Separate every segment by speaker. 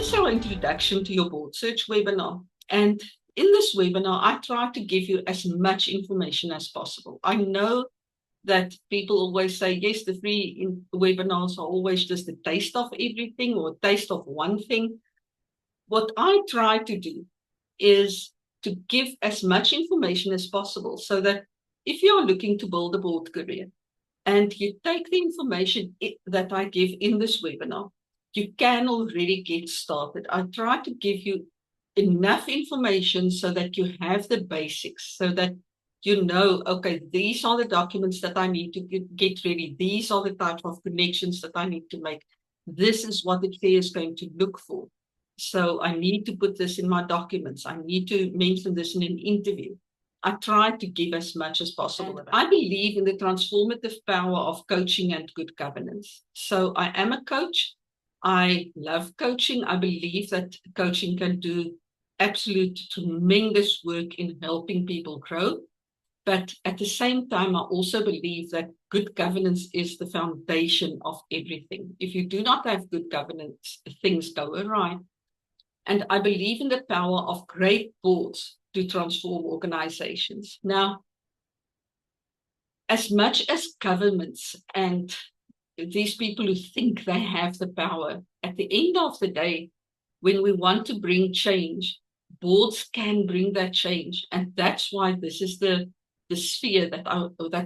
Speaker 1: is our introduction to your board search webinar. And in this webinar, I try to give you as much information as possible. I know that people always say, yes, the free webinars are always just a taste of everything or a taste of one thing. What I try to do is to give as much information as possible so that if you're looking to build a board career and you take the information that I give in this webinar, you can already get started. I try to give you enough information so that you have the basics, so that you know, okay, these are the documents that I need to get ready. These are the type of connections that I need to make. This is what the fair is going to look for. So I need to put this in my documents. I need to mention this in an interview. I try to give as much as possible. I believe in the transformative power of coaching and good governance. So I am a coach. I love coaching. I believe that coaching can do absolute tremendous work in helping people grow. But at the same time, I also believe that good governance is the foundation of everything. If you do not have good governance, things go awry. And I believe in the power of great boards to transform organizations. Now, as much as governments and these people who think they have the power, at the end of the day, when we want to bring change, boards can bring that change. And that's why this is the sphere that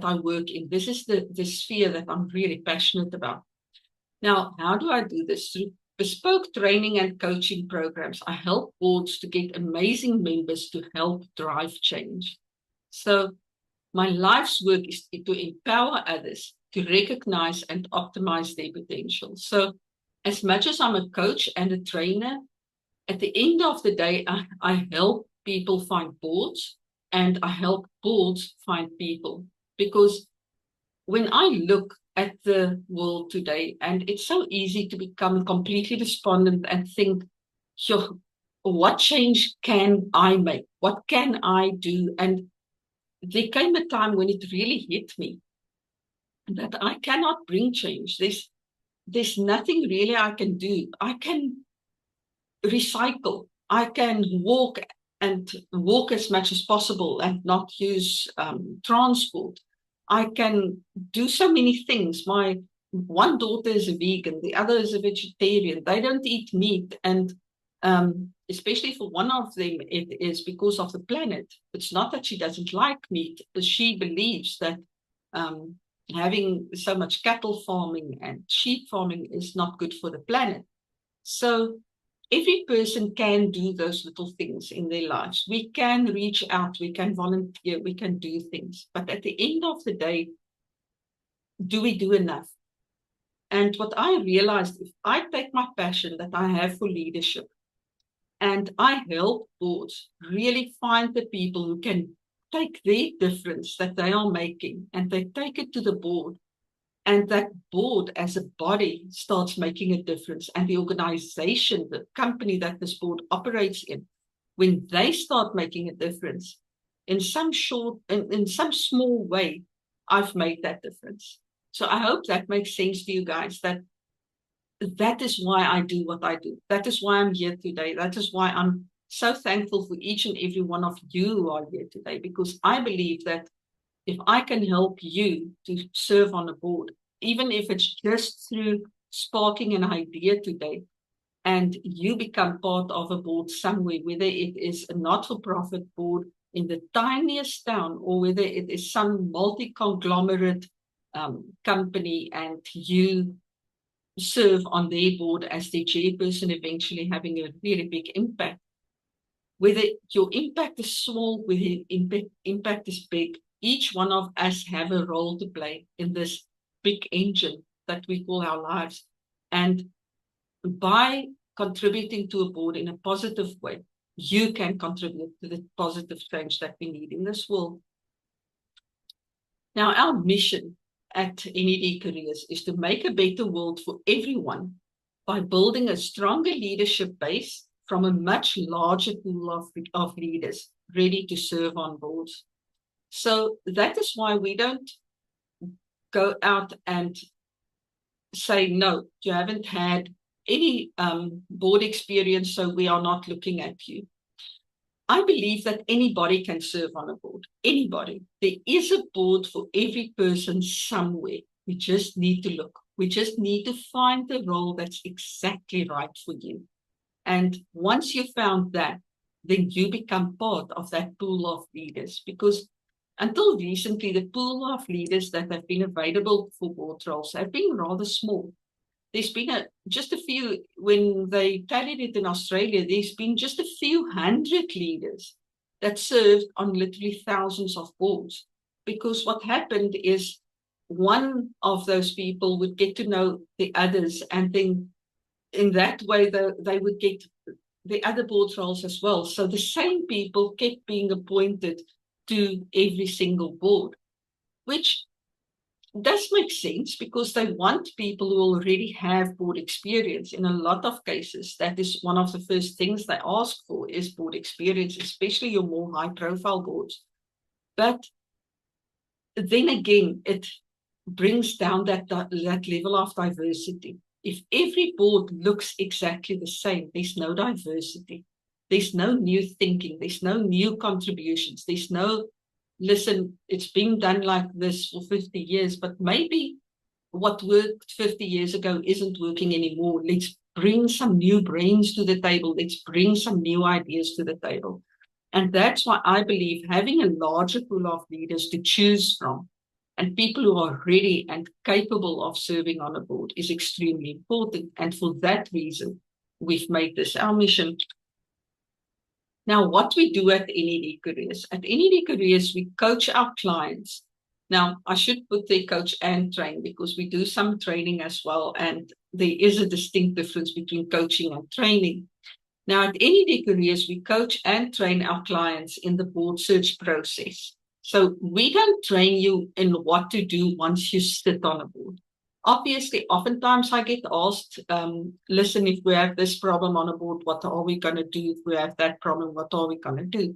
Speaker 1: I work in. This is the sphere that I'm really passionate about. Now, how do I do this? Through bespoke training and coaching programs, I help boards to get amazing members to help drive change. So my life's work is to empower others to recognize and optimize their potential. So as much as I'm a coach and a trainer, at the end of the day, I help people find boards and I help boards find people. Because when I look at the world today, and it's so easy to become completely despondent and think, sure, what change can I make? What can I do? And there came a time when it really hit me that I cannot bring change. There's nothing really I can do. I can recycle. I can walk as much as possible and not use transport. I can do so many things. My one daughter is a vegan, the other is a vegetarian. They don't eat meat, and especially for one of them, it is because of the planet. It's not that she doesn't like meat, but she believes that um, having so much cattle farming and sheep farming is not good for the planet. So every person can do those little things in their lives. We can reach out, we can volunteer, we can do things. But at the end of the day, do we do enough? And what I realized, if I take my passion that I have for leadership and I help boards really find the people who can take their difference that they are making and they take it to the board, and that board as a body starts making a difference, and the organization, the company that this board operates in, when they start making a difference in some small way, I've made that difference. So I hope that makes sense to you guys, that is why I do what I do. That is why I'm here today. That is why I'm so thankful for each and every one of you who are here today, because I believe that if I can help you to serve on a board, even if it's just through sparking an idea today, and you become part of a board somewhere, whether it is a not-for-profit board in the tiniest town or whether it is some multi-conglomerate company and you serve on their board as their chairperson, eventually having a really big impact. Whether your impact is small, whether your impact is big, each one of us have a role to play in this big engine that we call our lives. And by contributing to a board in a positive way, you can contribute to the positive change that we need in this world. Now, our mission at NED Careers is to make a better world for everyone by building a stronger leadership base from a much larger pool of leaders ready to serve on boards. So that is why we don't go out and say, no, you haven't had any board experience, so we are not looking at you. I believe that anybody can serve on a board. Anybody. There is a board for every person somewhere. We just need to look. We just need to find the role that's exactly right for you. And once you found that, then you become part of that pool of leaders. Because until recently, the pool of leaders that have been available for board roles have been rather small. There's been just a few, when they tallied it in Australia, there's been just a few hundred leaders that served on literally thousands of boards. Because what happened is one of those people would get to know the others, and then in that way they would get the other board roles as well. So the same people kept being appointed to every single board, which does make sense because they want people who already have board experience. In a lot of cases, that is one of the first things they ask for, is board experience, especially your more high profile boards. But then again, it brings down that level of diversity. If every board looks exactly the same, there's no diversity. There's no new thinking. There's no new contributions. There's no, listen, it's been done like this for 50 years, but maybe what worked 50 years ago isn't working anymore. Let's bring some new brains to the table. Let's bring some new ideas to the table. And that's why I believe having a larger pool of leaders to choose from and people who are ready and capable of serving on a board is extremely important. And for that reason, we've made this our mission. Now, what we do at NED Careers. At NED Careers, we coach our clients. Now, I should put there coach and train because we do some training as well. And there is a distinct difference between coaching and training. Now, at NED Careers, we coach and train our clients in the board search process. So we don't train you in what to do once you sit on a board. Obviously, oftentimes I get asked, listen, if we have this problem on a board, what are we going to do? If we have that problem, what are we going to do?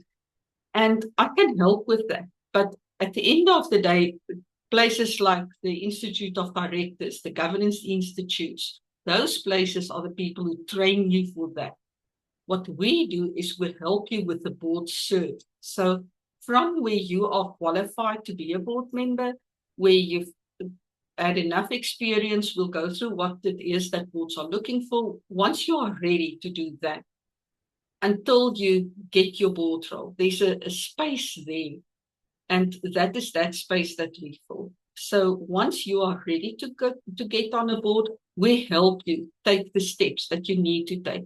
Speaker 1: And I can help with that. But at the end of the day, places like the Institute of Directors, the Governance Institutes, those places are the people who train you for that. What we do is we help you with the board cert. So from where you are qualified to be a board member, where you've had enough experience, we'll go through what it is that boards are looking for. Once you are ready to do that, until you get your board role, there's a space there. And that is that space that we fill. So once you are ready to get on a board, we help you take the steps that you need to take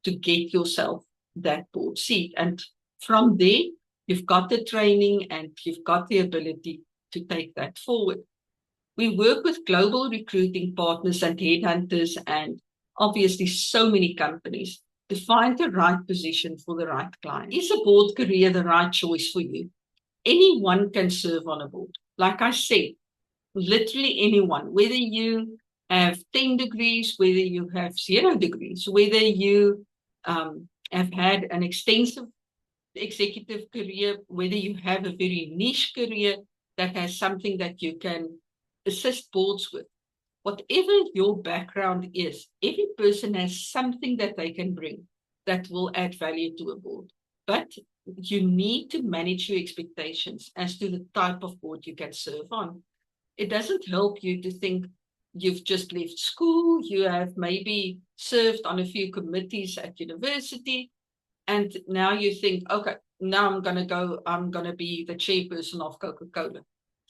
Speaker 1: to get yourself that board seat. And from there, you've got the training and you've got the ability to take that forward. We work with global recruiting partners and headhunters and obviously so many companies to find the right position for the right client. Is a board career the right choice for you? Anyone can serve on a board. Like I said, literally anyone, whether you have 10 degrees, whether you have 0 degrees, whether you have had an extensive executive career, whether you have a very niche career that has something that you can assist boards with. Whatever your background is, every person has something that they can bring that will add value to a board. But you need to manage your expectations as to the type of board you can serve on. It doesn't help you to think you've just left school, you have maybe served on a few committees at university, and now you think, okay, now I'm going to be the chairperson of Coca-Cola.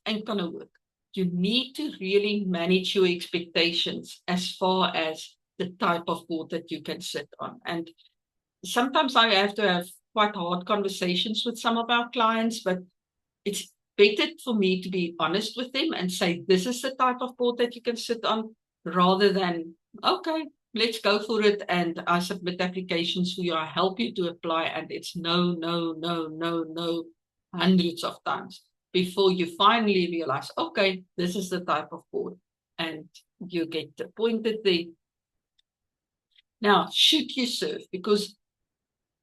Speaker 1: Ain't going to work. You need to really manage your expectations as far as the type of board that you can sit on. And sometimes I have to have quite hard conversations with some of our clients, but it's better for me to be honest with them and say, this is the type of board that you can sit on, rather than, okay, let's go for it. And I submit applications for you. I help you to apply. And it's no, hundreds of times before you finally realize, okay, this is the type of board. And you get appointed there. Now, should you serve? Because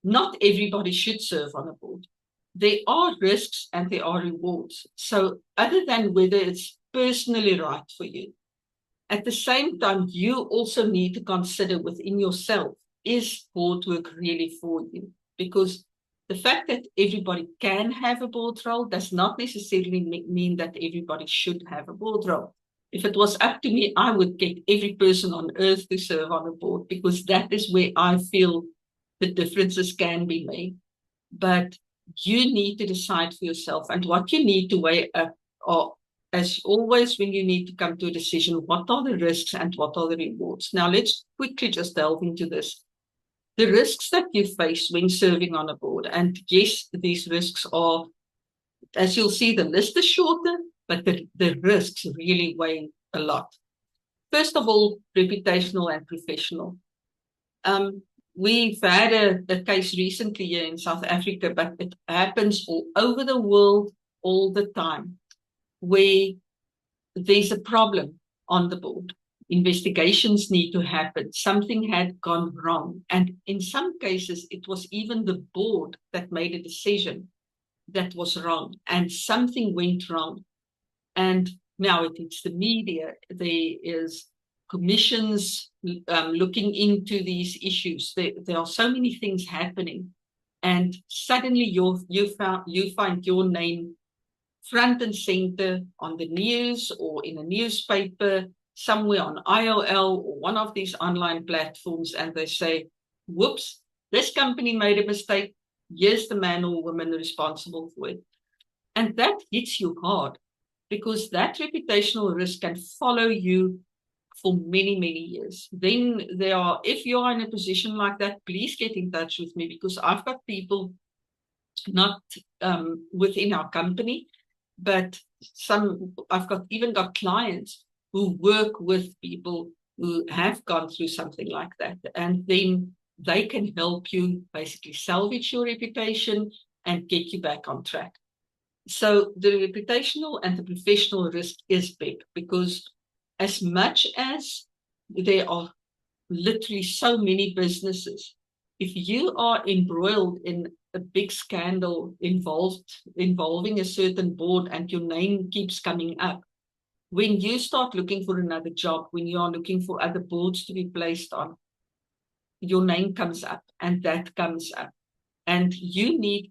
Speaker 1: not everybody should serve on a board. There are risks and there are rewards. So other than whether it's personally right for you, At the same time, you also need to consider within yourself, is board work really for you? Because the fact that everybody can have a board role does not necessarily mean that everybody should have a board role. If it was up to me, I would get every person on earth to serve on a board, because that is where I feel the differences can be made. But you need to decide for yourself, and what you need to weigh up are, as always, when you need to come to a decision, what are the risks and what are the rewards? Now, let's quickly just delve into this. The risks that you face when serving on a board, and yes, these risks are, as you'll see, the list is shorter, but the risks really weigh a lot. First of all, reputational and professional. We've had a case recently here in South Africa, but it happens all over the world all the time, where there's a problem on the board. Investigations need to happen. Something had gone wrong. And in some cases, it was even the board that made a decision that was wrong, and something went wrong. And now it's the media. There is commissions looking into these issues. There are so many things happening, and suddenly you find your name front and center on the news or in a newspaper, somewhere on IOL or one of these online platforms, and they say, whoops, this company made a mistake. Here's the man or woman responsible for it. And that hits you hard, because that reputational risk can follow you for many, many years. Then if you are in a position like that, please get in touch with me, because I've got people not within our company, but I've even got clients who work with people who have gone through something like that. And then they can help you basically salvage your reputation and get you back on track. So the reputational and the professional risk is big, because as much as there are literally so many businesses, if you are embroiled in a big scandal involving a certain board and your name keeps coming up, when you start looking for another job, when you are looking for other boards to be placed on, your name comes up, and that comes up. And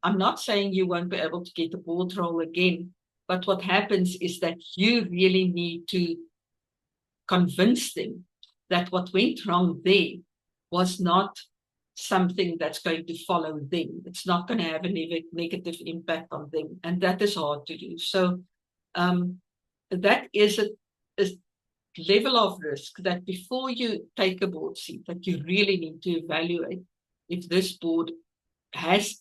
Speaker 1: I'm not saying you won't be able to get a board role again, but what happens is that you really need to convince them that what went wrong there was not something that's going to follow them. It's not going to have a negative impact on them. And that is hard to do. So that is a level of risk that before you take a board seat, that you really need to evaluate if this board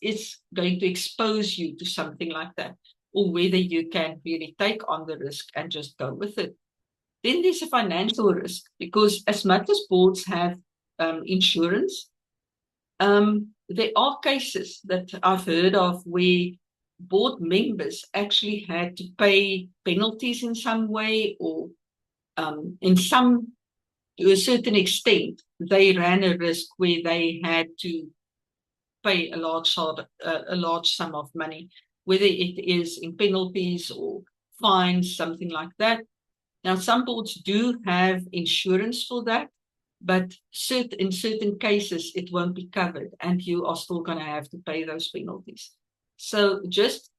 Speaker 1: is going to expose you to something like that, or whether you can really take on the risk and just go with it. Then there's a financial risk, because as much as boards have insurance, there are cases that I've heard of where board members actually had to pay penalties in some way, or to a certain extent, they ran a risk where they had to pay a large sum of money, whether it is in penalties or fines, something like that. Now, some boards do have insurance for that, but in certain cases, it won't be covered, and you are still going to have to pay those penalties. So just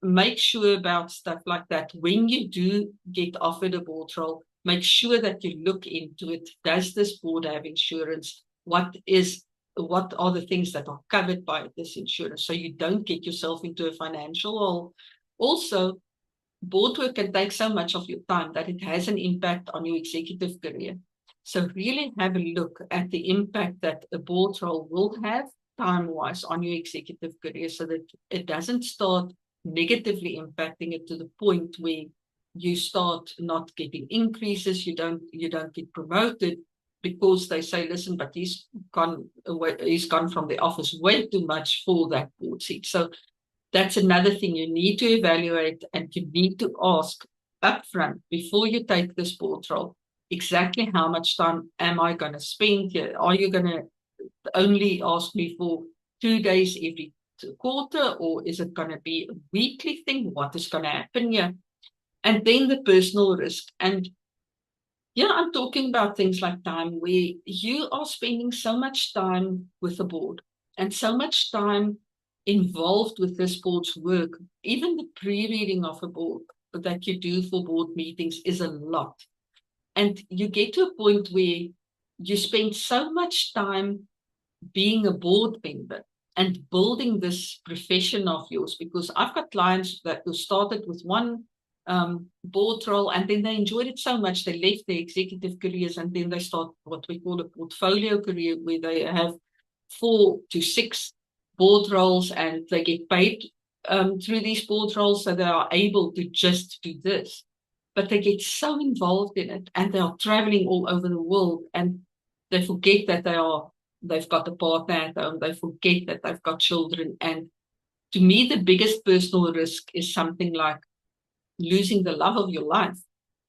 Speaker 1: make sure about stuff like that. When you do get offered a board role, make sure that you look into it. Does this board have insurance? What are the things that are covered by this insurance, so you don't get yourself into a financial hole. Also, board work can take so much of your time that it has an impact on your executive career. So really have a look at the impact that a board role will have time-wise on your executive career, so that it doesn't start negatively impacting it to the point where you start not getting increases, you don't get promoted, because they say, listen, but he's gone from the office way too much for that board seat. So that's another thing you need to evaluate, and you need to ask upfront before you take this board role, exactly how much time am I going to spend here? Are you going to only ask me for 2 days every quarter, or is it going to be a weekly thing? What is going to happen here? And then the personal risk. And Yeah, I'm talking about things like time where you are spending so much time with the board and so much time involved with this board's work. Even the pre-reading of a board that you do for board meetings is a lot. And you get to a point where you spend so much time being a board member and building this profession of yours, because I've got clients that who started with one board role and then they enjoyed it so much they left their executive careers and then they start what we call a portfolio career, where they have 4 to 6 board roles and they get paid through these board roles, so they are able to just do this. But they get so involved in it and they are traveling all over the world and they forget that they've got a partner at home, they forget that they've got children. And to me, the biggest personal risk is something like losing the love of your life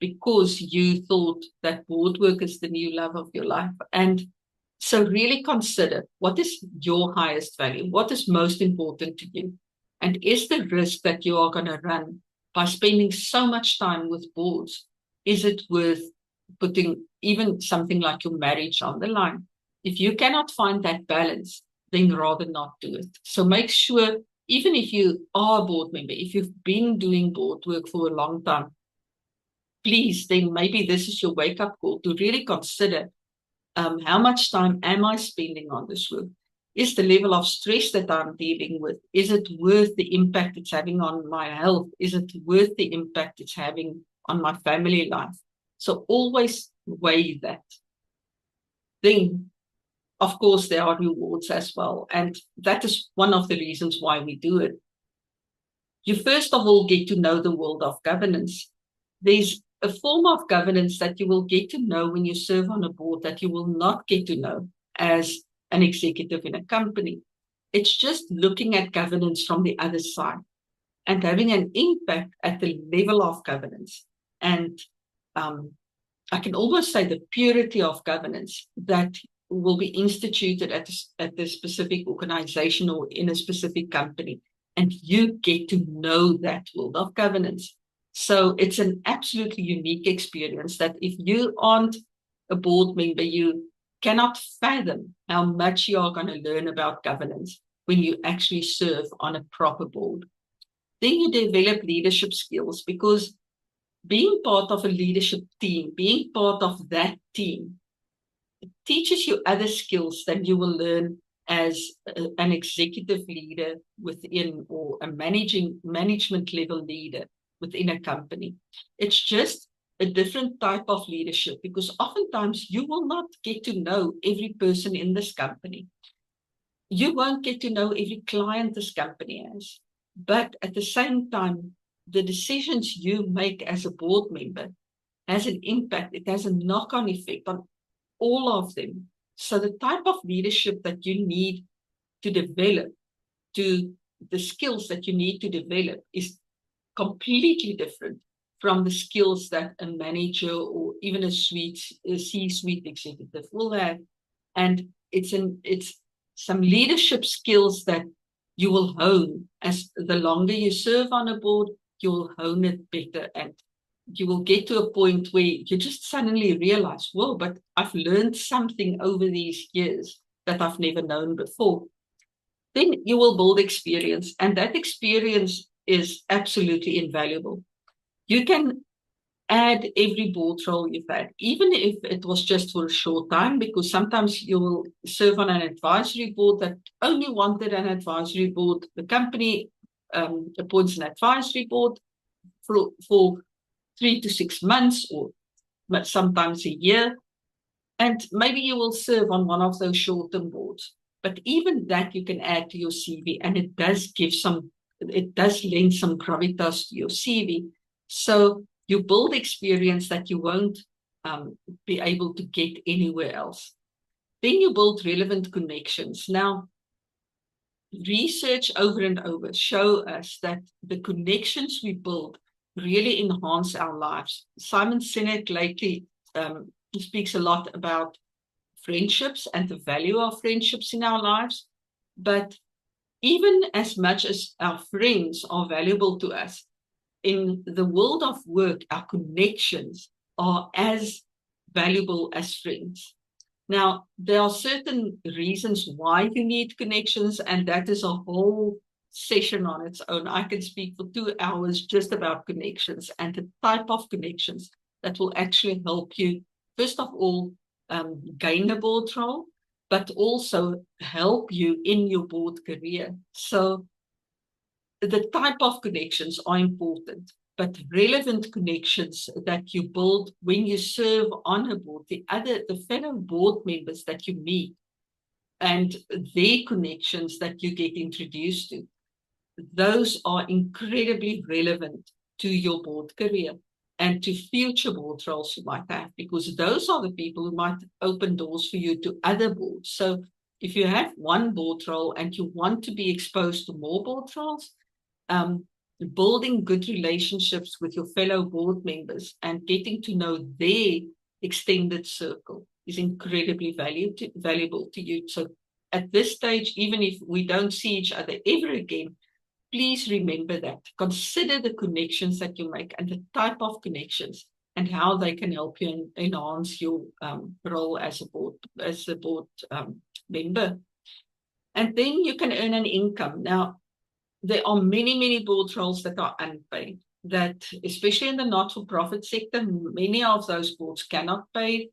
Speaker 1: because you thought that board work is the new love of your life. And so really consider, what is your highest value? What is most important to you? And is the risk that you are going to run by spending so much time with boards, is it worth putting even something like your marriage on the line? If you cannot find that balance, then rather not do it. So make sure, even if you are a board member, if you've been doing board work for a long time, please, then maybe this is your wake up call to really consider, how much time am I spending on this work? Is the level of stress that I'm dealing with, is it worth the impact it's having on my health? Is it worth the impact it's having on my family life? So always weigh that. Then, of course, there are rewards as well. And that is one of the reasons why we do it. You first of all get to know the world of governance. There's a form of governance that you will get to know when you serve on a board that you will not get to know as an executive in a company. It's just looking at governance from the other side and having an impact at the level of governance. And I can almost say the purity of governance that will be instituted at the specific organization or in a specific company. And you get to know that world of governance. So it's an absolutely unique experience that if you aren't a board member, you cannot fathom how much you are going to learn about governance when you actually serve on a proper board. Then you develop leadership skills, because being part of a leadership team, being part of that team, teaches you other skills that you will learn as an executive leader within, or a management level leader within a company. It's just a different type of leadership, because oftentimes you will not get to know every person in this company. You won't get to know every client this company has. But at the same time, the decisions you make as a board member has an impact. It has a knock-on effect on all of them. So the type of leadership that you need to develop, to the skills that you need to develop, is completely different from the skills that a manager or even a C-suite executive will have. And it's some leadership skills that you will hone as the longer you serve on a board. You'll hone it better, and you will get to a point where you just suddenly realize, whoa, but I've learned something over these years that I've never known before. Then you will build experience, and that experience is absolutely invaluable. You can add every board role you've had, even if it was just for a short time, because sometimes you will serve on an advisory board that only wanted an advisory board. The company appoints an advisory board for 3 to 6 months, or sometimes a year. And maybe you will serve on one of those short-term boards. But even that you can add to your CV, and it does lend some gravitas to your CV. So you build experience that you won't be able to get anywhere else. Then you build relevant connections. Now, research over and over show us that the connections we build really enhance our lives. Simon Sinek lately speaks a lot about friendships and the value of friendships in our lives. But even as much as our friends are valuable to us, in the world of work, our connections are as valuable as friends. Now, there are certain reasons why you need connections, and that is a whole session on its own. I can speak for 2 hours just about connections and the type of connections that will actually help you, first of all, gain a board role, but also help you in your board career. So the type of connections are important, but relevant connections that you build when you serve on a board, the fellow board members that you meet, and their connections that you get introduced to, those are incredibly relevant to your board career and to future board roles you might have, because those are the people who might open doors for you to other boards. So if you have one board role and you want to be exposed to more board roles, building good relationships with your fellow board members and getting to know their extended circle is incredibly valuable to you. So at this stage, even if we don't see each other ever again, please remember that. Consider the connections that you make and the type of connections and how they can help you enhance your role as a board member. And then you can earn an income. Now, there are many, many board roles that are unpaid, that especially in the not-for-profit sector, many of those boards cannot pay.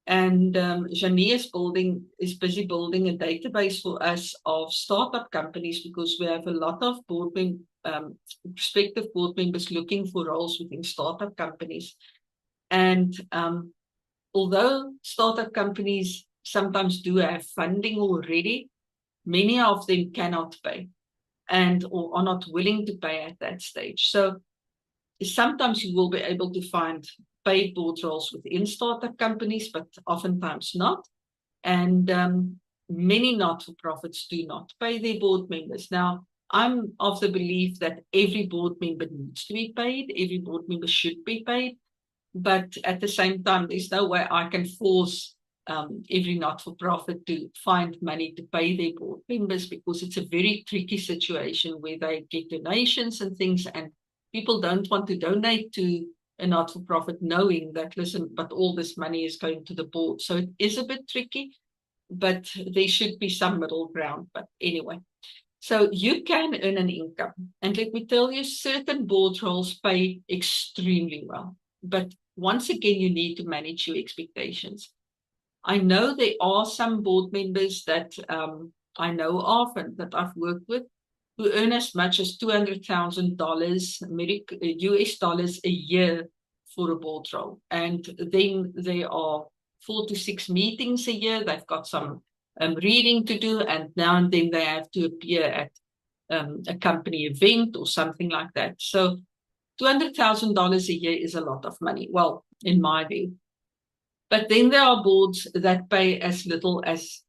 Speaker 1: And Janie is busy building a database for us of startup companies, because we have a lot of prospective board members looking for roles within startup companies. And although startup companies sometimes do have funding already, many of them cannot pay or are not willing to pay at that stage. So sometimes you will be able to find paid board roles within startup companies, but oftentimes not. And many not-for-profits do not pay their board members. Now, I'm of the belief that every board member needs to be paid. Every board member should be paid. But at the same time, there's no way I can force every not-for-profit to find money to pay their board members, because it's a very tricky situation where they get donations and things, and people don't want to donate to a not-for-profit knowing that, listen, but all this money is going to the board. So it is a bit tricky, but there should be some middle ground. But anyway, so you can earn an income. And let me tell you, certain board roles pay extremely well. But once again, you need to manage your expectations. I know there are some board members that I know of and that I've worked with who earn as much as $200,000 US dollars a year for a board role. And then there are 4 to 6 meetings a year. They've got some reading to do, and now and then they have to appear at a company event or something like that. So $200,000 a year is a lot of money, well, in my view. But then there are boards that pay as little as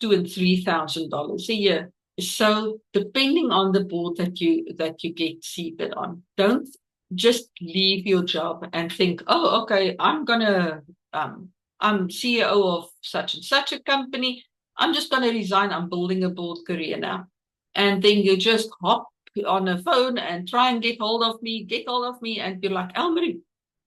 Speaker 1: $2,000 and $3,000 a year. So depending on the board that you get seated on, don't just leave your job and think, oh, okay, I'm CEO of such and such a company. I'm just going to resign. I'm building a board career now. And then you just hop on a phone and try and get hold of me. And you're like, Elmarie,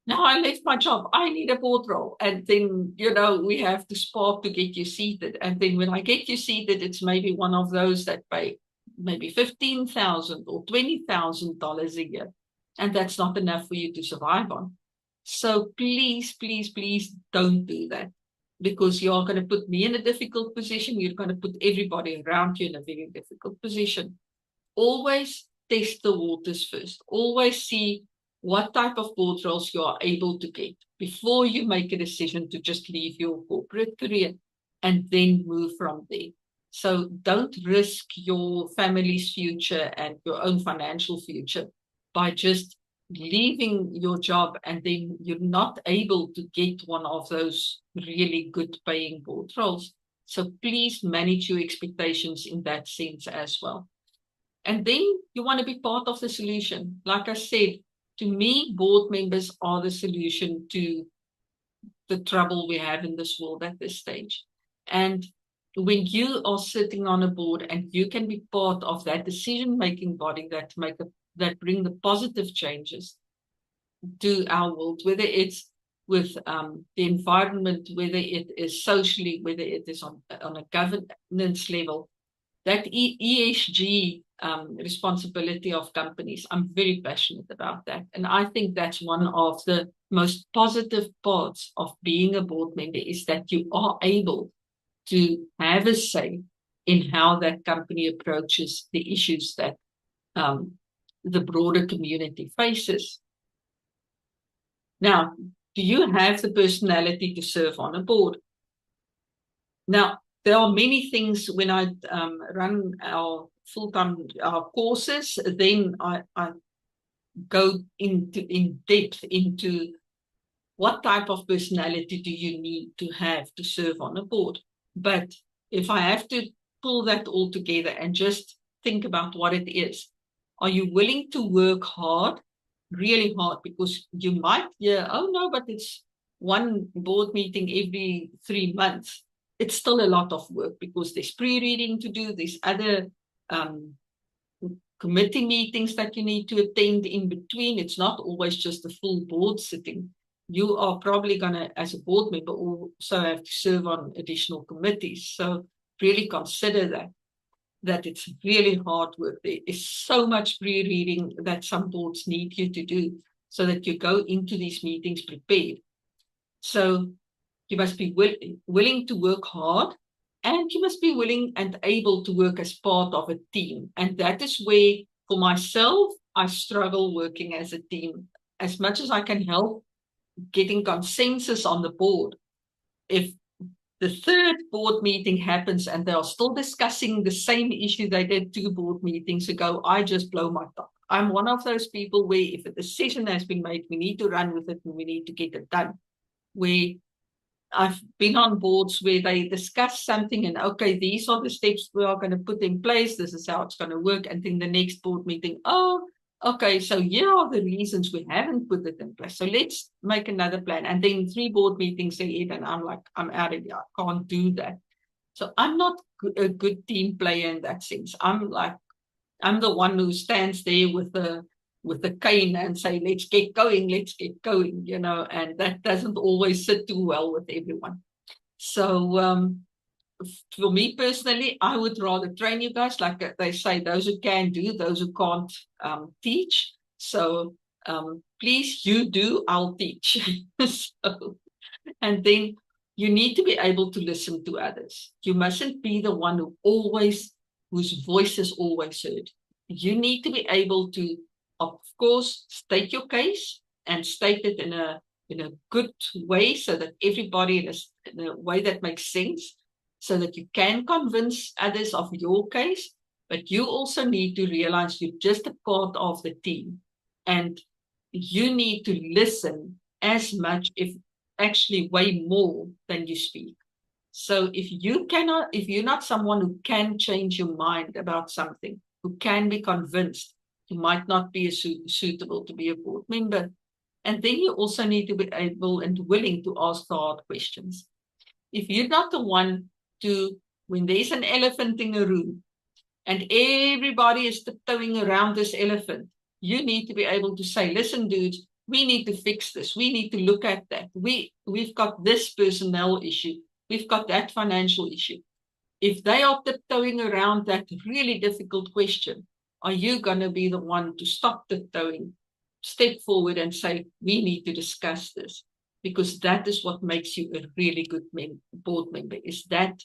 Speaker 1: now I left my job. I need a board role. And then, we have to spark to get you seated. And then when I get you seated, it's maybe one of those that pay maybe $15,000 or $20,000 a year. And that's not enough for you to survive on. So please, please, please don't do that, because you are going to put me in a difficult position. You're going to put everybody around you in a very difficult position. Always test the waters first. Always see what type of board roles you are able to get before you make a decision to just leave your corporate career and then move from there. So don't risk your family's future and your own financial future by just leaving your job and then you're not able to get one of those really good paying board roles. So please manage your expectations in that sense as well. And then you want to be part of the solution. Like I said, to me, board members are the solution to the trouble we have in this world at this stage. And when you are sitting on a board and you can be part of that decision-making body that bring the positive changes to our world, whether it's with the environment, whether it is socially, whether it is on a governance level, that ESG responsibility of companies, I'm very passionate about that. And I think that's one of the most positive parts of being a board member, is that you are able to have a say in how that company approaches the issues that the broader community faces. Now, do you have the personality to serve on a board? Now, there are many things when I run our full-time courses, then I go in depth into what type of personality do you need to have to serve on a board. But if I have to pull that all together and just think about what it is, are you willing to work hard, really hard? Because you might hear, oh no, but it's one board meeting every 3 months. It's still a lot of work because there's pre-reading to do, there's other committee meetings that you need to attend in between. It's not always just a full board sitting. You are probably going to, as a board member, also have to serve on additional committees. So really consider that it's really hard work. There is so much pre-reading that some boards need you to do so that you go into these meetings prepared. So you must be willing to work hard, and you must be willing and able to work as part of a team. And that is where, for myself, I struggle working as a team. As much as I can help getting consensus on the board, if the third board meeting happens and they are still discussing the same issue they did 2 board meetings ago, I just blow my top. I'm one of those people where if a decision has been made, we need to run with it and we need to get it done. Where I've been on boards where they discuss something and, okay, these are the steps we are going to put in place. This is how it's going to work. And then the next board meeting, oh, okay, so here are the reasons we haven't put it in place. So let's make another plan. And then 3 board meetings ahead, and I'm like, I'm out of here. I can't do that. So I'm not a good team player in that sense. I'm the one who stands there with the cane and say, let's get going, you know, and that doesn't always sit too well with everyone. So for me personally, I would rather train you guys, like they say, those who can do, those who can't teach. So please, you do, I'll teach. So, and then you need to be able to listen to others. You mustn't be the one whose voice is always heard. You need to be able to, of course, state your case and state it in a good way so that everybody in a way that makes sense, so that you can convince others of your case. But you also need to realize you're just a part of the team, and you need to listen as much, if actually way more than you speak. So if you're not someone who can change your mind about something, who can be convinced, you might not be suitable to be a board member. And then you also need to be able and willing to ask the hard questions. If you're not the one to, when there's an elephant in a room and everybody is tiptoeing around this elephant, you need to be able to say, listen, dudes, we need to fix this. We need to look at that. We've got this personnel issue. We've got that financial issue. If they are tiptoeing around that really difficult question, are you going to be the one to stop tiptoeing, step forward and say, we need to discuss this? Because that is what makes you a really good board member, is that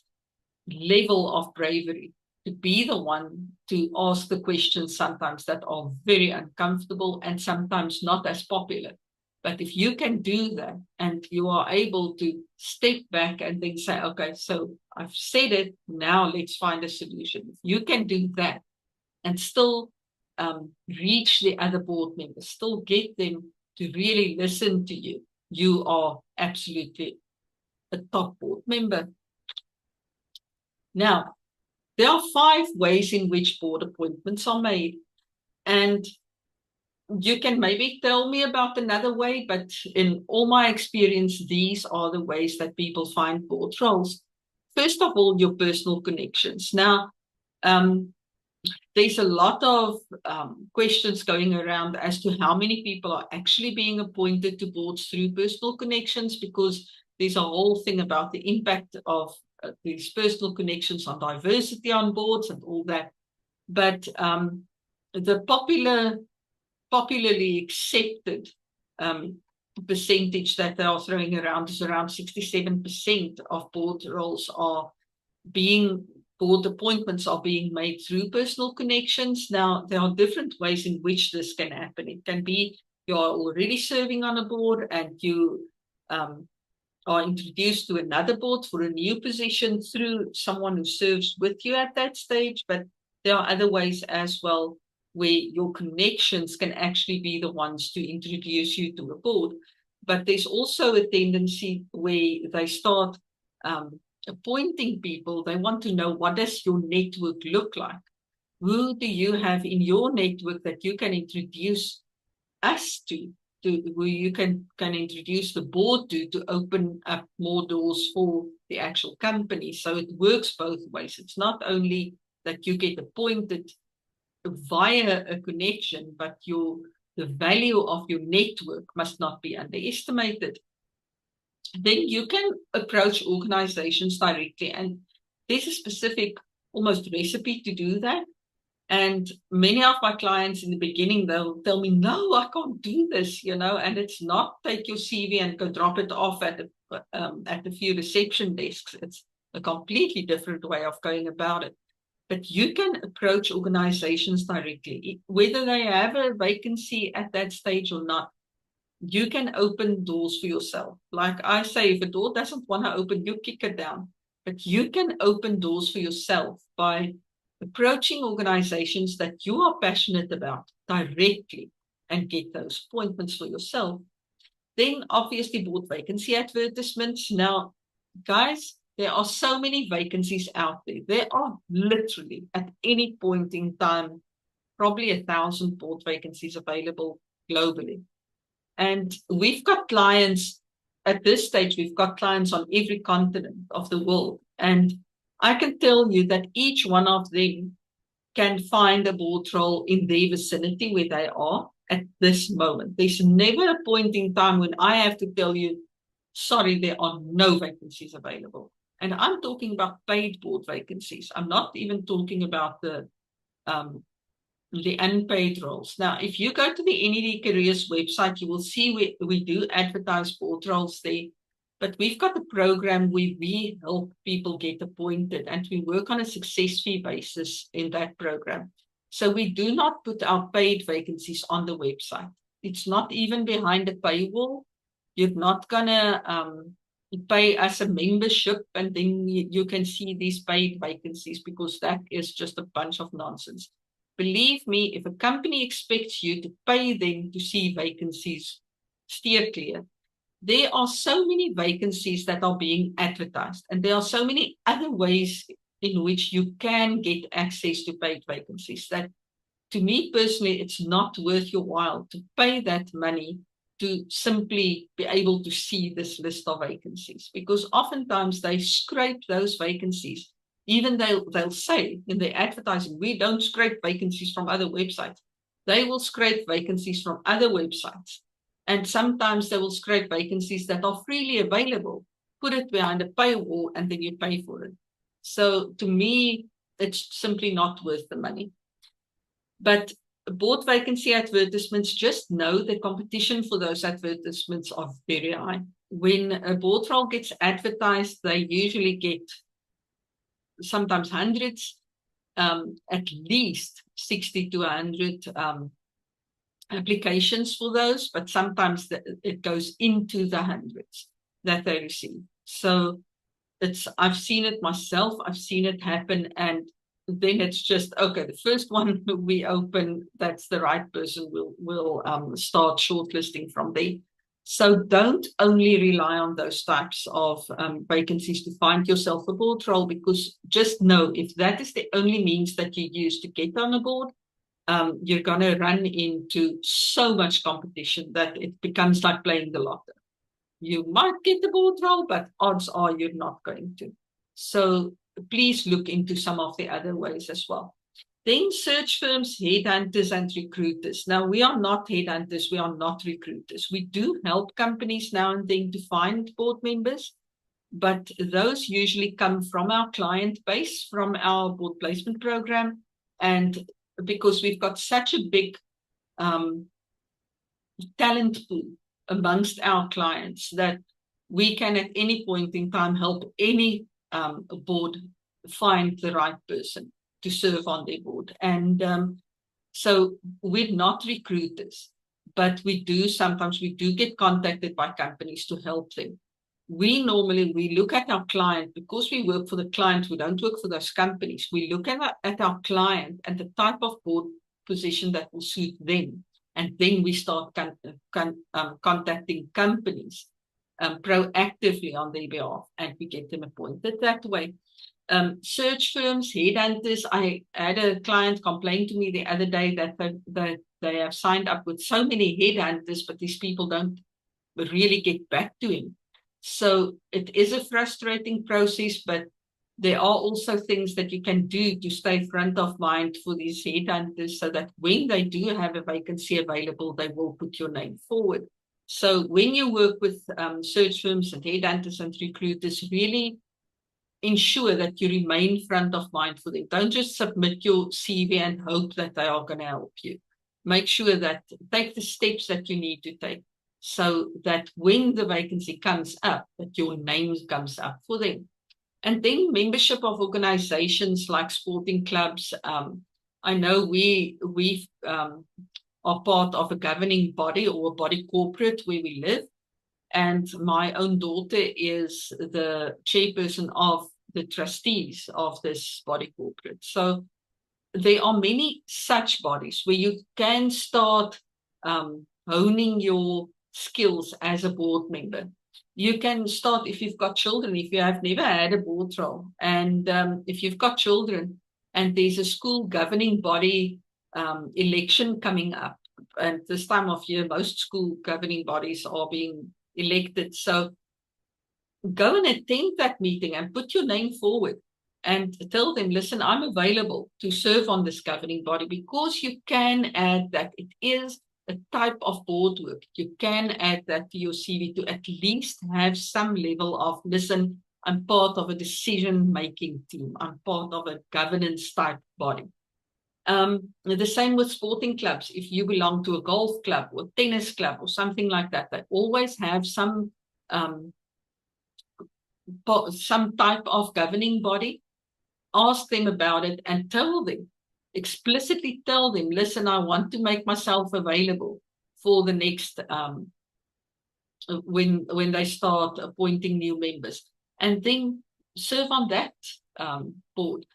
Speaker 1: level of bravery to be the one to ask the questions sometimes that are very uncomfortable and sometimes not as popular. But if you can do that and you are able to step back and then say, okay, so I've said it, now let's find a solution. If you can do that and still reach the other board members, still get them to really listen to you, you are absolutely a top board member. Now, there are 5 ways in which board appointments are made. And you can maybe tell me about another way, but in all my experience, these are the ways that people find board roles. First of all, your personal connections. Now, there's a lot of questions going around as to how many people are actually being appointed to boards through personal connections, because there's a whole thing about the impact of these personal connections on diversity on boards and all that. But the popularly accepted percentage that they are throwing around is around 67% of board roles are board appointments are being made through personal connections. Now, there are different ways in which this can happen. It can be you're already serving on a board and you are introduced to another board for a new position through someone who serves with you at that stage. But there are other ways as well where your connections can actually be the ones to introduce you to a board. But there's also a tendency where they start appointing people. They want to know, what does your network look like? Who do you have in your network that you can introduce us to who you can introduce the board to open up more doors for the actual company. So it works both ways. It's not only that you get appointed via a connection, but the value of your network must not be underestimated. Then you can approach organizations directly, and there's a specific almost recipe to do that. And many of my clients in the beginning, they'll tell me, no, I can't do this, and it's not take your CV and go drop it off at a few reception desks. It's a completely different way of going about it. But you can approach organizations directly, whether they have a vacancy at that stage or not. You can open doors for yourself. Like I say, if a door doesn't want to open, you kick it down. But you can open doors for yourself by approaching organizations that you are passionate about directly and get those appointments for yourself. Then obviously board vacancy advertisements. Now, guys, there are so many vacancies out there. There are literally at any point in time, probably 1,000 board vacancies available globally. And we've got clients at this stage, we've got clients on every continent of the world. And I can tell you that each one of them can find a board role in their vicinity where they are at this moment. There's never a point in time when I have to tell you, sorry, there are no vacancies available. And I'm talking about paid board vacancies. I'm not even talking about the unpaid roles. Now, if you go to the NED Careers website, you will see we do advertise board roles there. But we've got a program where we help people get appointed, and we work on a success fee basis in that program. So we do not put our paid vacancies on the website. It's not even behind a paywall. You're not going to pay us a membership and then you can see these paid vacancies, because that is just a bunch of nonsense. Believe me, if a company expects you to pay them to see vacancies, steer clear. There are so many vacancies that are being advertised, and there are so many other ways in which you can get access to paid vacancies that, to me personally, it's not worth your while to pay that money to simply be able to see this list of vacancies, because oftentimes they scrape those vacancies. Even they'll say in their advertising, we don't scrape vacancies from other websites. They will scrape vacancies from other websites. And sometimes they will scrape vacancies that are freely available, put it behind a paywall, and then you pay for it. So to me, it's simply not worth the money. But board vacancy advertisements, just know the competition for those advertisements are very high. When a board role gets advertised, they usually get sometimes hundreds, at least 60 to 100 applications for those, but sometimes it goes into the hundreds that they receive. So I've seen it myself, I've seen it happen, and then it's just, okay, the first one we open, that's the right person, we'll start shortlisting from there. So don't only rely on those types of vacancies to find yourself a board role, because just know, if that is the only means that you use to get on a board, you're going to run into so much competition that it becomes like playing the lotto. You might get the board role, but odds are you're not going to. So please look into some of the other ways as well. Then search firms, headhunters, and recruiters. Now, we are not headhunters, we are not recruiters. We do help companies now and then to find board members, but those usually come from our client base, from our board placement program. And because we've got such a big talent pool amongst our clients that we can at any point in time help any board find the right person to serve on their board. And so we're not recruiters, but we do get contacted by companies to help them. We look at our client, because we work for the client, we don't work for those companies. We look at our client and the type of board position that will suit them. And then we start contacting companies proactively on their behalf, and we get them appointed that way. Search firms, headhunters. I had a client complain to me the other day that they have signed up with so many headhunters, but these people don't really get back to him. So it is a frustrating process, but there are also things that you can do to stay front of mind for these headhunters, so that when they do have a vacancy available, they will put your name forward. So when you work with search firms and headhunters and recruiters, really ensure that you remain front of mind for them. Don't just submit your CV and hope that they are going to help you. Make sure that take the steps that you need to take, so that when the vacancy comes up, that your name comes up for them. And then membership of organizations like sporting clubs. I know we are part of a governing body or a body corporate where we live. And my own daughter is the chairperson of the trustees of this body corporate. So there are many such bodies where you can start honing your skills as a board member. You can start, if you've got children, if you have never had a board role, and if you've got children and there's a school governing body election coming up, and this time of year, most school governing bodies are being elected. So go and attend that meeting and put your name forward and tell them, listen, I'm available to serve on this governing body, because you can add that. It is a type of board work. You can add that to your CV to at least have some level of, listen, I'm part of a decision-making team. I'm part of a governance type body. The same with sporting clubs. If you belong to a golf club or tennis club or something like that, they always have some type of governing body. Ask them about it and tell them, explicitly tell them, listen, I want to make myself available for the next, when they start appointing new members, and then serve on that board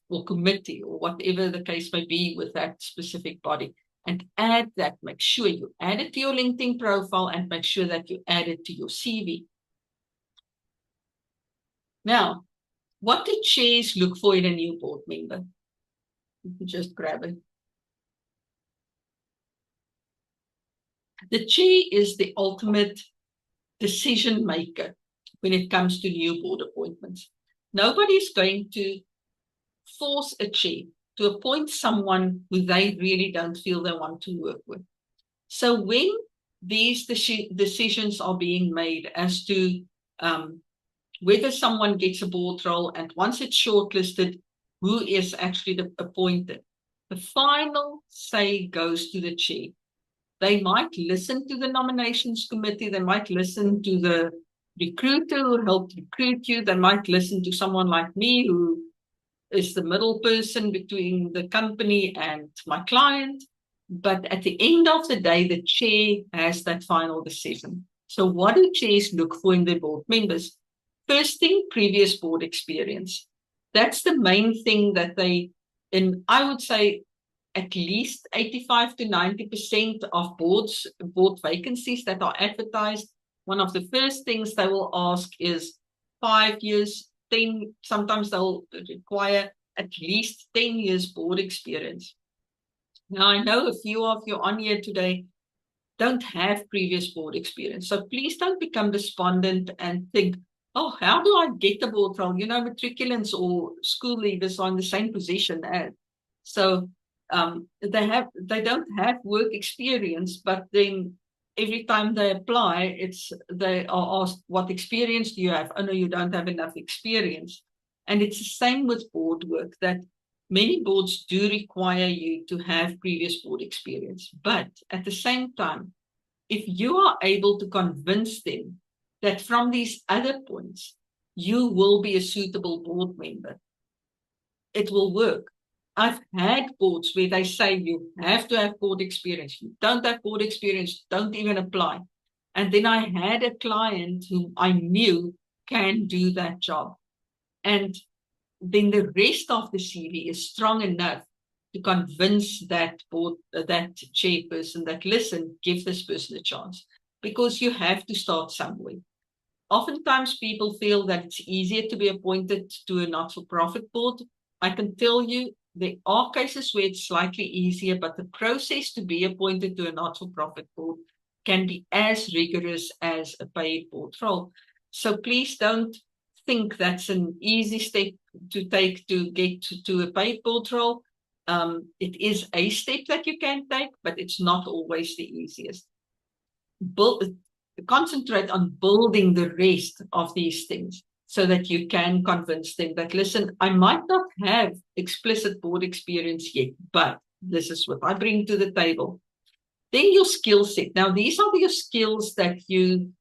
Speaker 1: or committee or whatever the case may be with that specific body, and add that. Make sure you add it to your LinkedIn profile and make sure that you add it to your CV. Now, what do chairs look for in a new board member? You can just grab it. The chair is the ultimate decision maker when it comes to new board appointments. Nobody is going to force a chair to appoint someone who they really don't feel they want to work with. So when these decisions are being made as to whether someone gets a board role, and once it's shortlisted, who is actually appointed, the final say goes to the chair. They might listen to the nominations committee. They might listen to the recruiter who helped recruit you. They might listen to someone like me, who is the middle person between the company and my client. But at the end of the day, the chair has that final decision. So what do chairs look for in their board members? First thing, previous board experience. That's the main thing that and I would say at least 85 to 90% of board vacancies that are advertised, one of the first things they will ask is 5 years, 10, sometimes they'll require at least 10 years board experience. Now, I know a few of you on here today don't have previous board experience. So please don't become despondent and think, oh, how do I get the board role? You know, matriculants or school leavers are in the same position as. So they don't have work experience, but then every time they apply, they are asked, what experience do you have? Oh no, you don't have enough experience. And it's the same with board work, that many boards do require you to have previous board experience. But at the same time, if you are able to convince them that from these other points, you will be a suitable board member, it will work. I've had boards where they say you have to have board experience. You don't have board experience, don't even apply. And then I had a client whom I knew can do that job. And then the rest of the CV is strong enough to convince that board, that chairperson that, listen, give this person a chance, because you have to start somewhere. Oftentimes people feel that it's easier to be appointed to a not-for-profit board. I can tell you there are cases where it's slightly easier, but the process to be appointed to a not-for-profit board can be as rigorous as a paid board role. So please don't think that's an easy step to take to get to a paid board role. It is a step that you can take, but it's not always the easiest. Concentrate on building the rest of these things so that you can convince them that, listen, I might not have explicit board experience yet, but this is what I bring to the table. Then your skill set. Now, these are your skills that you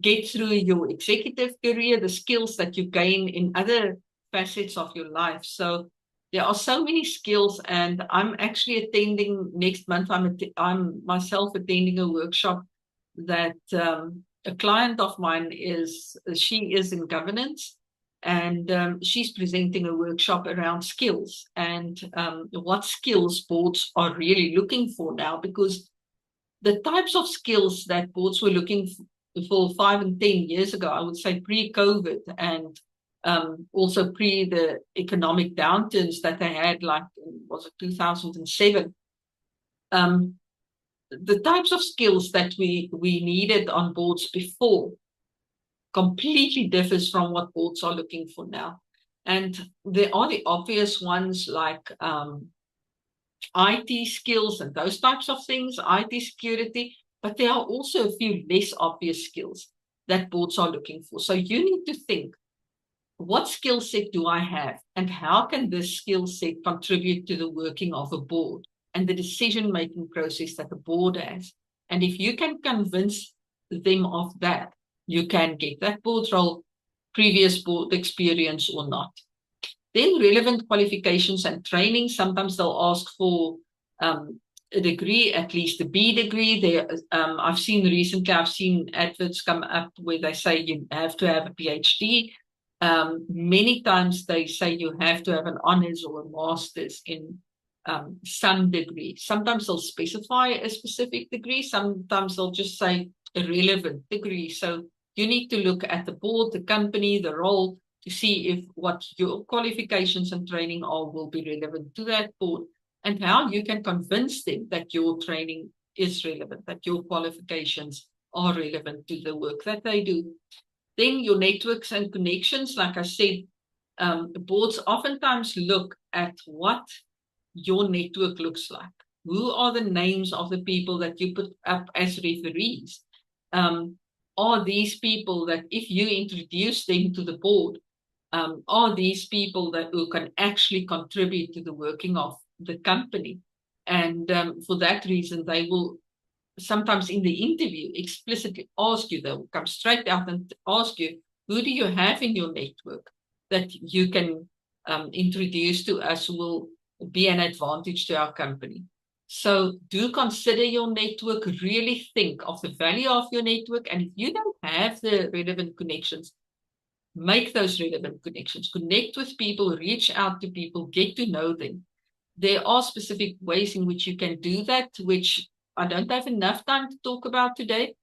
Speaker 1: get through your executive career, the skills that you gain in other facets of your life. So there are so many skills, and I'm actually attending next month. I'm myself attending a workshop that a client of mine she is in governance, and she's presenting a workshop around skills and what skills boards are really looking for now, because the types of skills that boards were looking for 5 and 10 years ago, I would say pre-COVID, and also pre the economic downturns that they had, like was it 2007, the types of skills that we needed on boards before completely differs from what boards are looking for now. And there are the obvious ones like IT skills and those types of things, IT security, but there are also a few less obvious skills that boards are looking for. So you need to think, what skill set do I have, and how can this skill set contribute to the working of a board and the decision-making process that the board has? And if you can convince them of that, you can get that board role, previous board experience or not. Then relevant qualifications and training. Sometimes they'll ask for a degree, at least a B degree. I've seen adverts come up where they say you have to have a PhD. Many times they say you have to have an honors or a master's in some degree. Sometimes they'll specify a specific degree. Sometimes they'll just say a relevant degree. So you need to look at the board, the company, the role, to see if what your qualifications and training are will be relevant to that board, and how you can convince them that your training is relevant, that your qualifications are relevant to the work that they do. Then your networks and connections. Like I said, boards oftentimes look at what your network looks like. Who are the names of the people that you put up as referees? Are these people that if you introduce them to the board, are these people who can actually contribute to the working of the company? And for that reason, they will sometimes in the interview explicitly ask you, they'll come straight out and ask you, who do you have in your network that you can introduce to us, who will be an advantage to our company? So do consider your network, really think of the value of your network. And if you don't have the relevant connections, make those relevant connections, connect with people, reach out to people, get to know them. There are specific ways in which you can do that, which I don't have enough time to talk about today,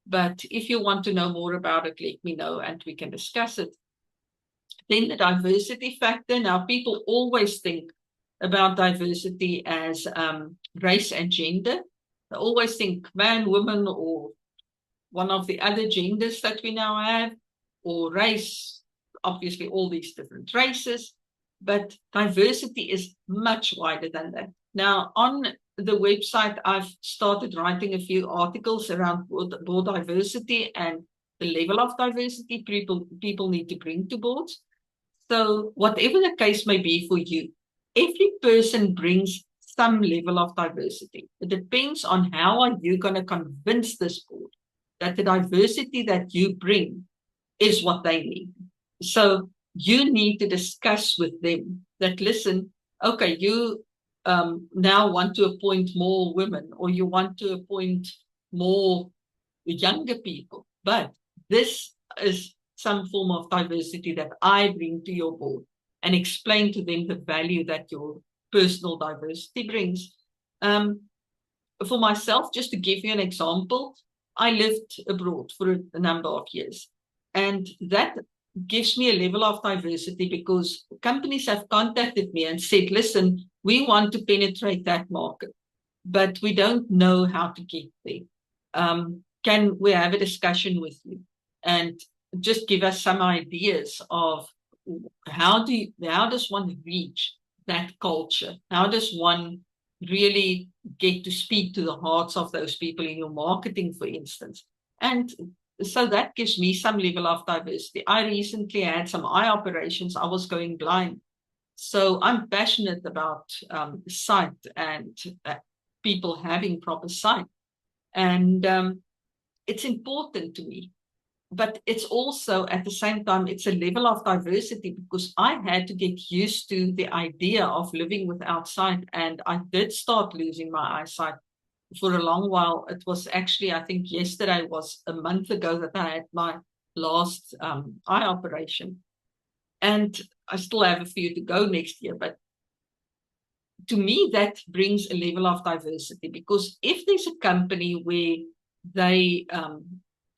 Speaker 1: but if you want to know more about it, let me know and we can discuss it. Then the diversity factor. Now, people always think about diversity as race and gender. They always think man, woman, or one of the other genders that we now have, or race, obviously all these different races. but diversity is much wider than that. Now, on the website, I've started writing a few articles around board diversity and the level of diversity people need to bring to boards. So whatever the case may be for you, every person brings some level of diversity. It depends on how are you going to convince this board that the diversity that you bring is what they need. So you need to discuss with them that, listen, okay, you now want to appoint more women, or you want to appoint more younger people, but this is some form of diversity that I bring to your board, and explain to them the value that your personal diversity brings. For myself, just to give you an example, I lived abroad for a number of years, and that gives me a level of diversity because companies have contacted me and said, listen, we want to penetrate that market, but we don't know how to get there. Can we have a discussion with you and just give us some ideas of how does one reach that culture? How does one really get to speak to the hearts of those people in your marketing, for instance? And so that gives me some level of diversity. I recently had some eye operations. I was going blind. So I'm passionate about sight and people having proper sight. And it's important to me. But it's also, at the same time, it's a level of diversity because I had to get used to the idea of living without sight. And I did start losing my eyesight for a long while. It was actually, I think yesterday was a month ago that I had my last eye operation. And I still have a few to go next year. But to me, that brings a level of diversity, because if there's a company where they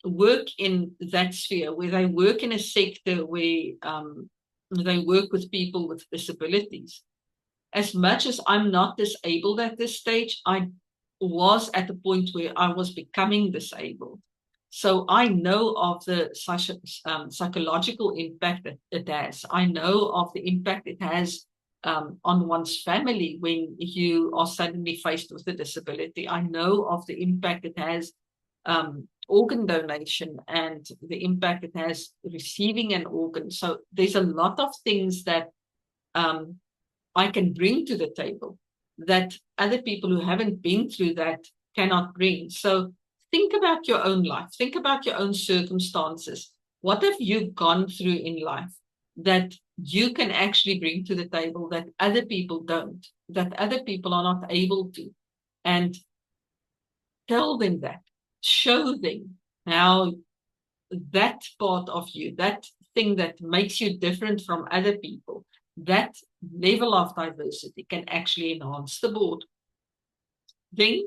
Speaker 1: work in that sphere, where they work in a sector where they work with people with disabilities, as much as I'm not disabled at this stage, I was at the point where I was becoming disabled. So I know of the psychological impact that it has. I know of the impact it has on one's family when you are suddenly faced with a disability. I know of the impact it has organ donation and the impact it has receiving an organ. So there's a lot of things that I can bring to the table that other people who haven't been through that cannot bring. So think about your own life. Think about your own circumstances. What have you gone through in life that you can actually bring to the table that other people don't, that other people are not able to? And tell them that. Show them how that part of you, that thing that makes you different from other people, that level of diversity can actually enhance the board. Then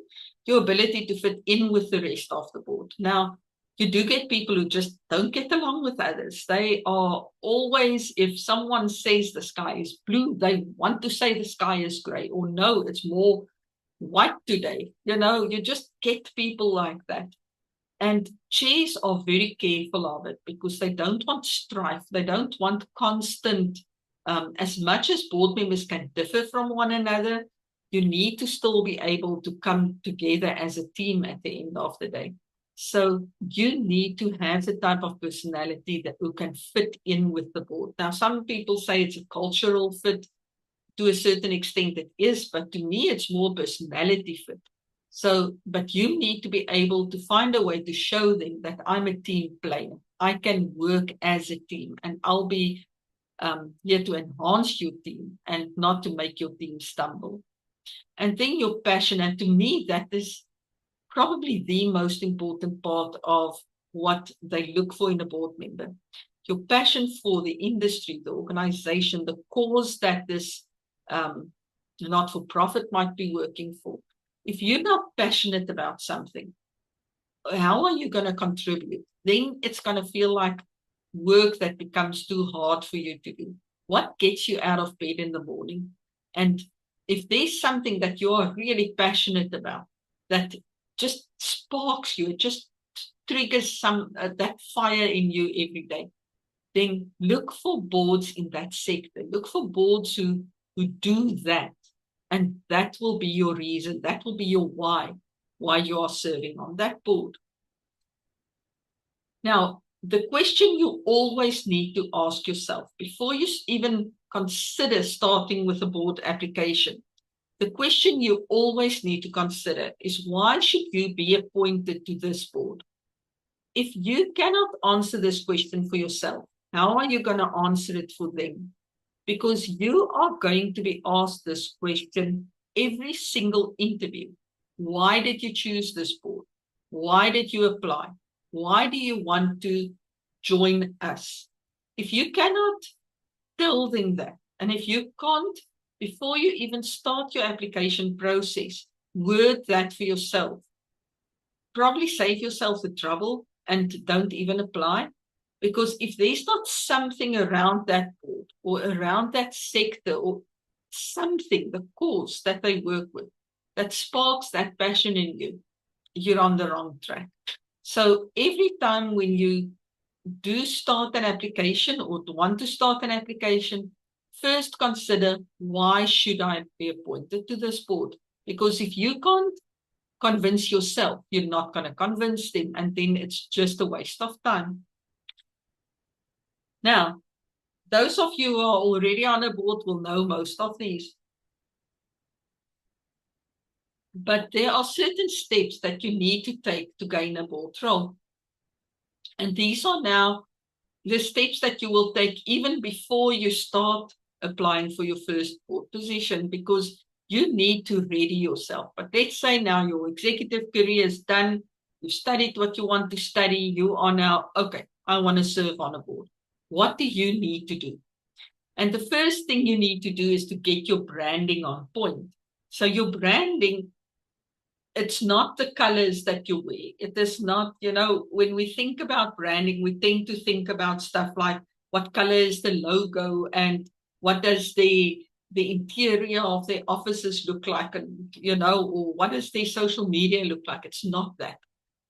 Speaker 1: your ability to fit in with the rest of the board. Now, you do get people who just don't get along with others. They are always, if someone says the sky is blue, they want to say the sky is gray, or no, it's more white today. You just get people like that. And chairs are very careful of it because they don't want strife. They don't want constant, as much as board members can differ from one another, you need to still be able to come together as a team at the end of the day. So you need to have the type of personality that who can fit in with the board. Now, some people say it's a cultural fit. To a certain extent it is, but to me it's more personality fit. So, but you need to be able to find a way to show them that I'm a team player. I can work as a team, and I'll be here to enhance your team and not to make your team stumble. And then your passion. And to me, that is probably the most important part of what they look for in a board member. Your passion for the industry, the organization, the cause that this not-for-profit might be working for. If you're not passionate about something, how are you going to contribute? Then it's going to feel like work that becomes too hard for you to do. What gets you out of bed in the morning? And if there's something that you're really passionate about, that just sparks you, it just triggers some that fire in you every day, then look for boards in that sector. Look for boards who do that. And that will be your reason. That will be your why you are serving on that board. Now, the question you always need to ask yourself before you even consider starting with a board application, the question you always need to consider is, why should you be appointed to this board? If you cannot answer this question for yourself, how are you going to answer it for them? Because you are going to be asked this question every single interview. Why did you choose this board? Why did you apply? Why do you want to join us? If you cannot tell them that, and if you can't, before you even start your application process, word that for yourself. Probably save yourself the trouble and don't even apply. Because if there's not something around that board or around that sector or something, the cause that they work with, that sparks that passion in you, you're on the wrong track. So every time when you do start an application or want to start an application, first consider, why should I be appointed to this board? Because if you can't convince yourself, you're not going to convince them, and then it's just a waste of time. Now, those of you who are already on a board will know most of these. But there are certain steps that you need to take to gain a board role. And these are now the steps that you will take even before you start applying for your first board position, because you need to ready yourself. But let's say now your executive career is done, you've studied what you want to study, you are now, okay, I want to serve on a board. What do you need to do? And the first thing you need to do is to get your branding on point. So your branding, it's not the colors that you wear. It is not, when we think about branding, we tend to think about stuff like what color is the logo and what does the interior of their offices look like, and, or what does their social media look like. It's not that.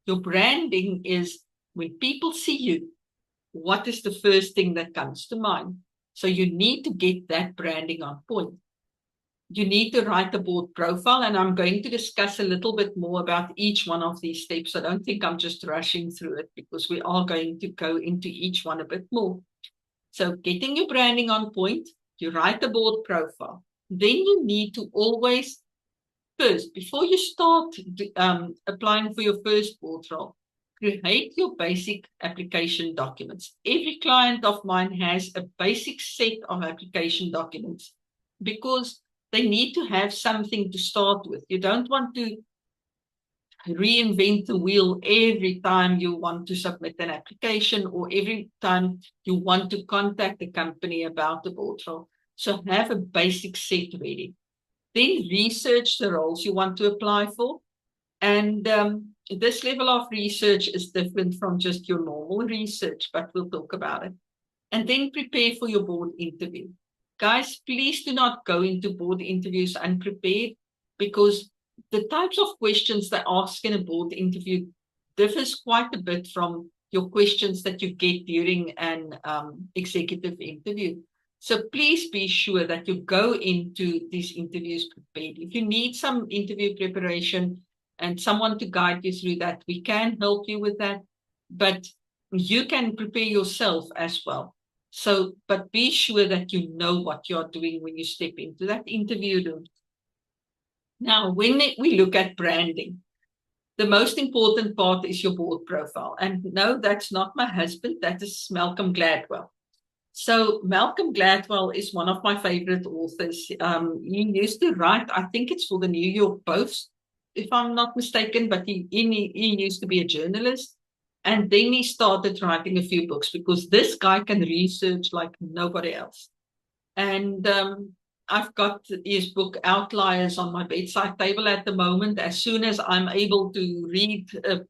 Speaker 1: Your branding is when people see you, what is the first thing that comes to mind? So you need to get that branding on point. You need to write a board profile, and I'm going to discuss a little bit more about each one of these steps. I don't think I'm just rushing through it, because we are going to go into each one a bit more. So getting your branding on point, you write a board profile. Then you need to always, first, before you start applying for your first board role, create your basic application documents. Every client of mine has a basic set of application documents, because they need to have something to start with. You don't want to reinvent the wheel every time you want to submit an application or every time you want to contact a company about the board role. So have a basic set ready. Then research the roles you want to apply for. And this level of research is different from just your normal research, but we'll talk about it. And then prepare for your board interview. Guys, please do not go into board interviews unprepared, because the types of questions they ask in a board interview differs quite a bit from your questions that you get during an executive interview. So please be sure that you go into these interviews prepared. If you need some interview preparation and someone to guide you through that, we can help you with that, but you can prepare yourself as well. So, but be sure that you know what you're doing when you step into that interview room. Now, when we look at branding, the most important part is your board profile. And no, that's not my husband. That is Malcolm Gladwell. So Malcolm Gladwell is one of my favorite authors. He used to write, I think it's for the New York Post, if I'm not mistaken, but he used to be a journalist. And then he started writing a few books, because this guy can research like nobody else. And I've got his book Outliers on my bedside table at the moment. As soon as I'm able to read a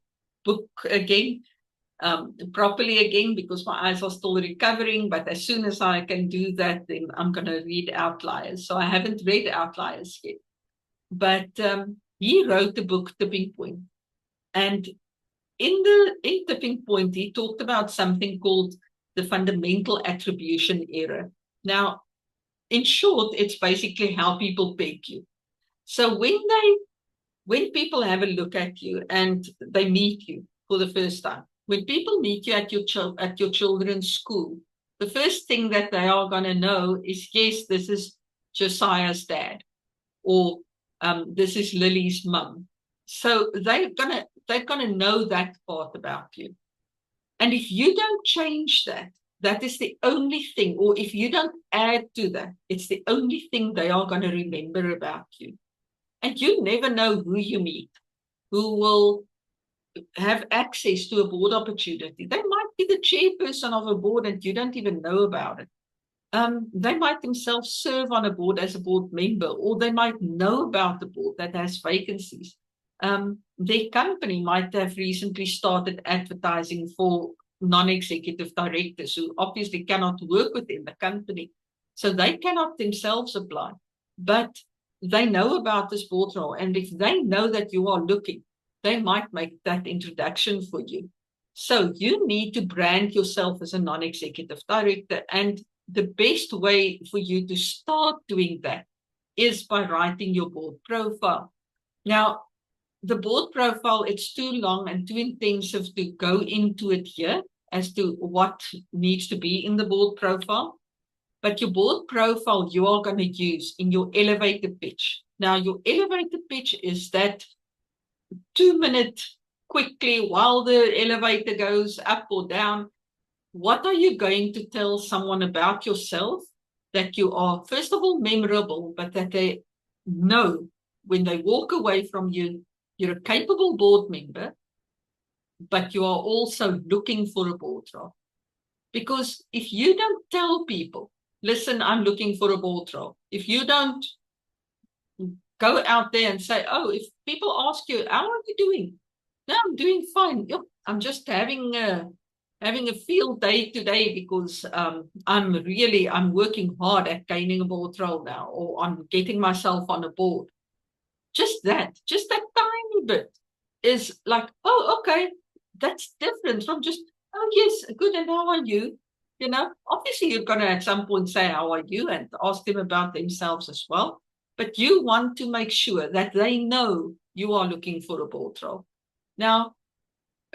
Speaker 1: book again, properly again, because my eyes are still recovering, but as soon as I can do that, then I'm going to read Outliers. So I haven't read Outliers yet. But he wrote the book Tipping Point. And in Tipping Point, he talked about something called the fundamental attribution error. Now, in short, it's basically how people peg you. So when people have a look at you and they meet you for the first time, when people meet you at your children's school, the first thing that they are going to know is, yes, this is Josiah's dad, or this is Lily's mum. So they're gonna know that part about you. And if you don't change that, that is the only thing, or if you don't add to that, it's the only thing they are going to remember about you. And you never know who you meet, who will have access to a board opportunity. They might be the chairperson of a board and you don't even know about it. They might themselves serve on a board as a board member, or they might know about the board that has vacancies. Their company might have recently started advertising for non-executive directors who obviously cannot work within the company. So they cannot themselves apply, but they know about this board role. And if they know that you are looking, they might make that introduction for you. So you need to brand yourself as a non-executive director. And the best way for you to start doing that is by writing your board profile. Now, the board profile, it's too long and too intensive to go into it here as to what needs to be in the board profile. But your board profile you are going to use in your elevator pitch. Now, your elevator pitch is that 2-minute quickly while the elevator goes up or down. What are you going to tell someone about yourself that you are, first of all, memorable, but that they know when they walk away from you, you're a capable board member, but you are also looking for a board role. Because if you don't tell people, listen, I'm looking for a board role, if you don't go out there and say, oh, if people ask you, how are you doing? No, I'm doing fine. I'm just having a field day today because I'm working hard at gaining a board role now, or I'm getting myself on a board. Just that tiny bit is like, oh, okay, that's different from just, oh, yes, good, and how are you? You know, obviously you're going to at some point say, how are you? And ask them about themselves as well. But you want to make sure that they know you are looking for a board role. Now,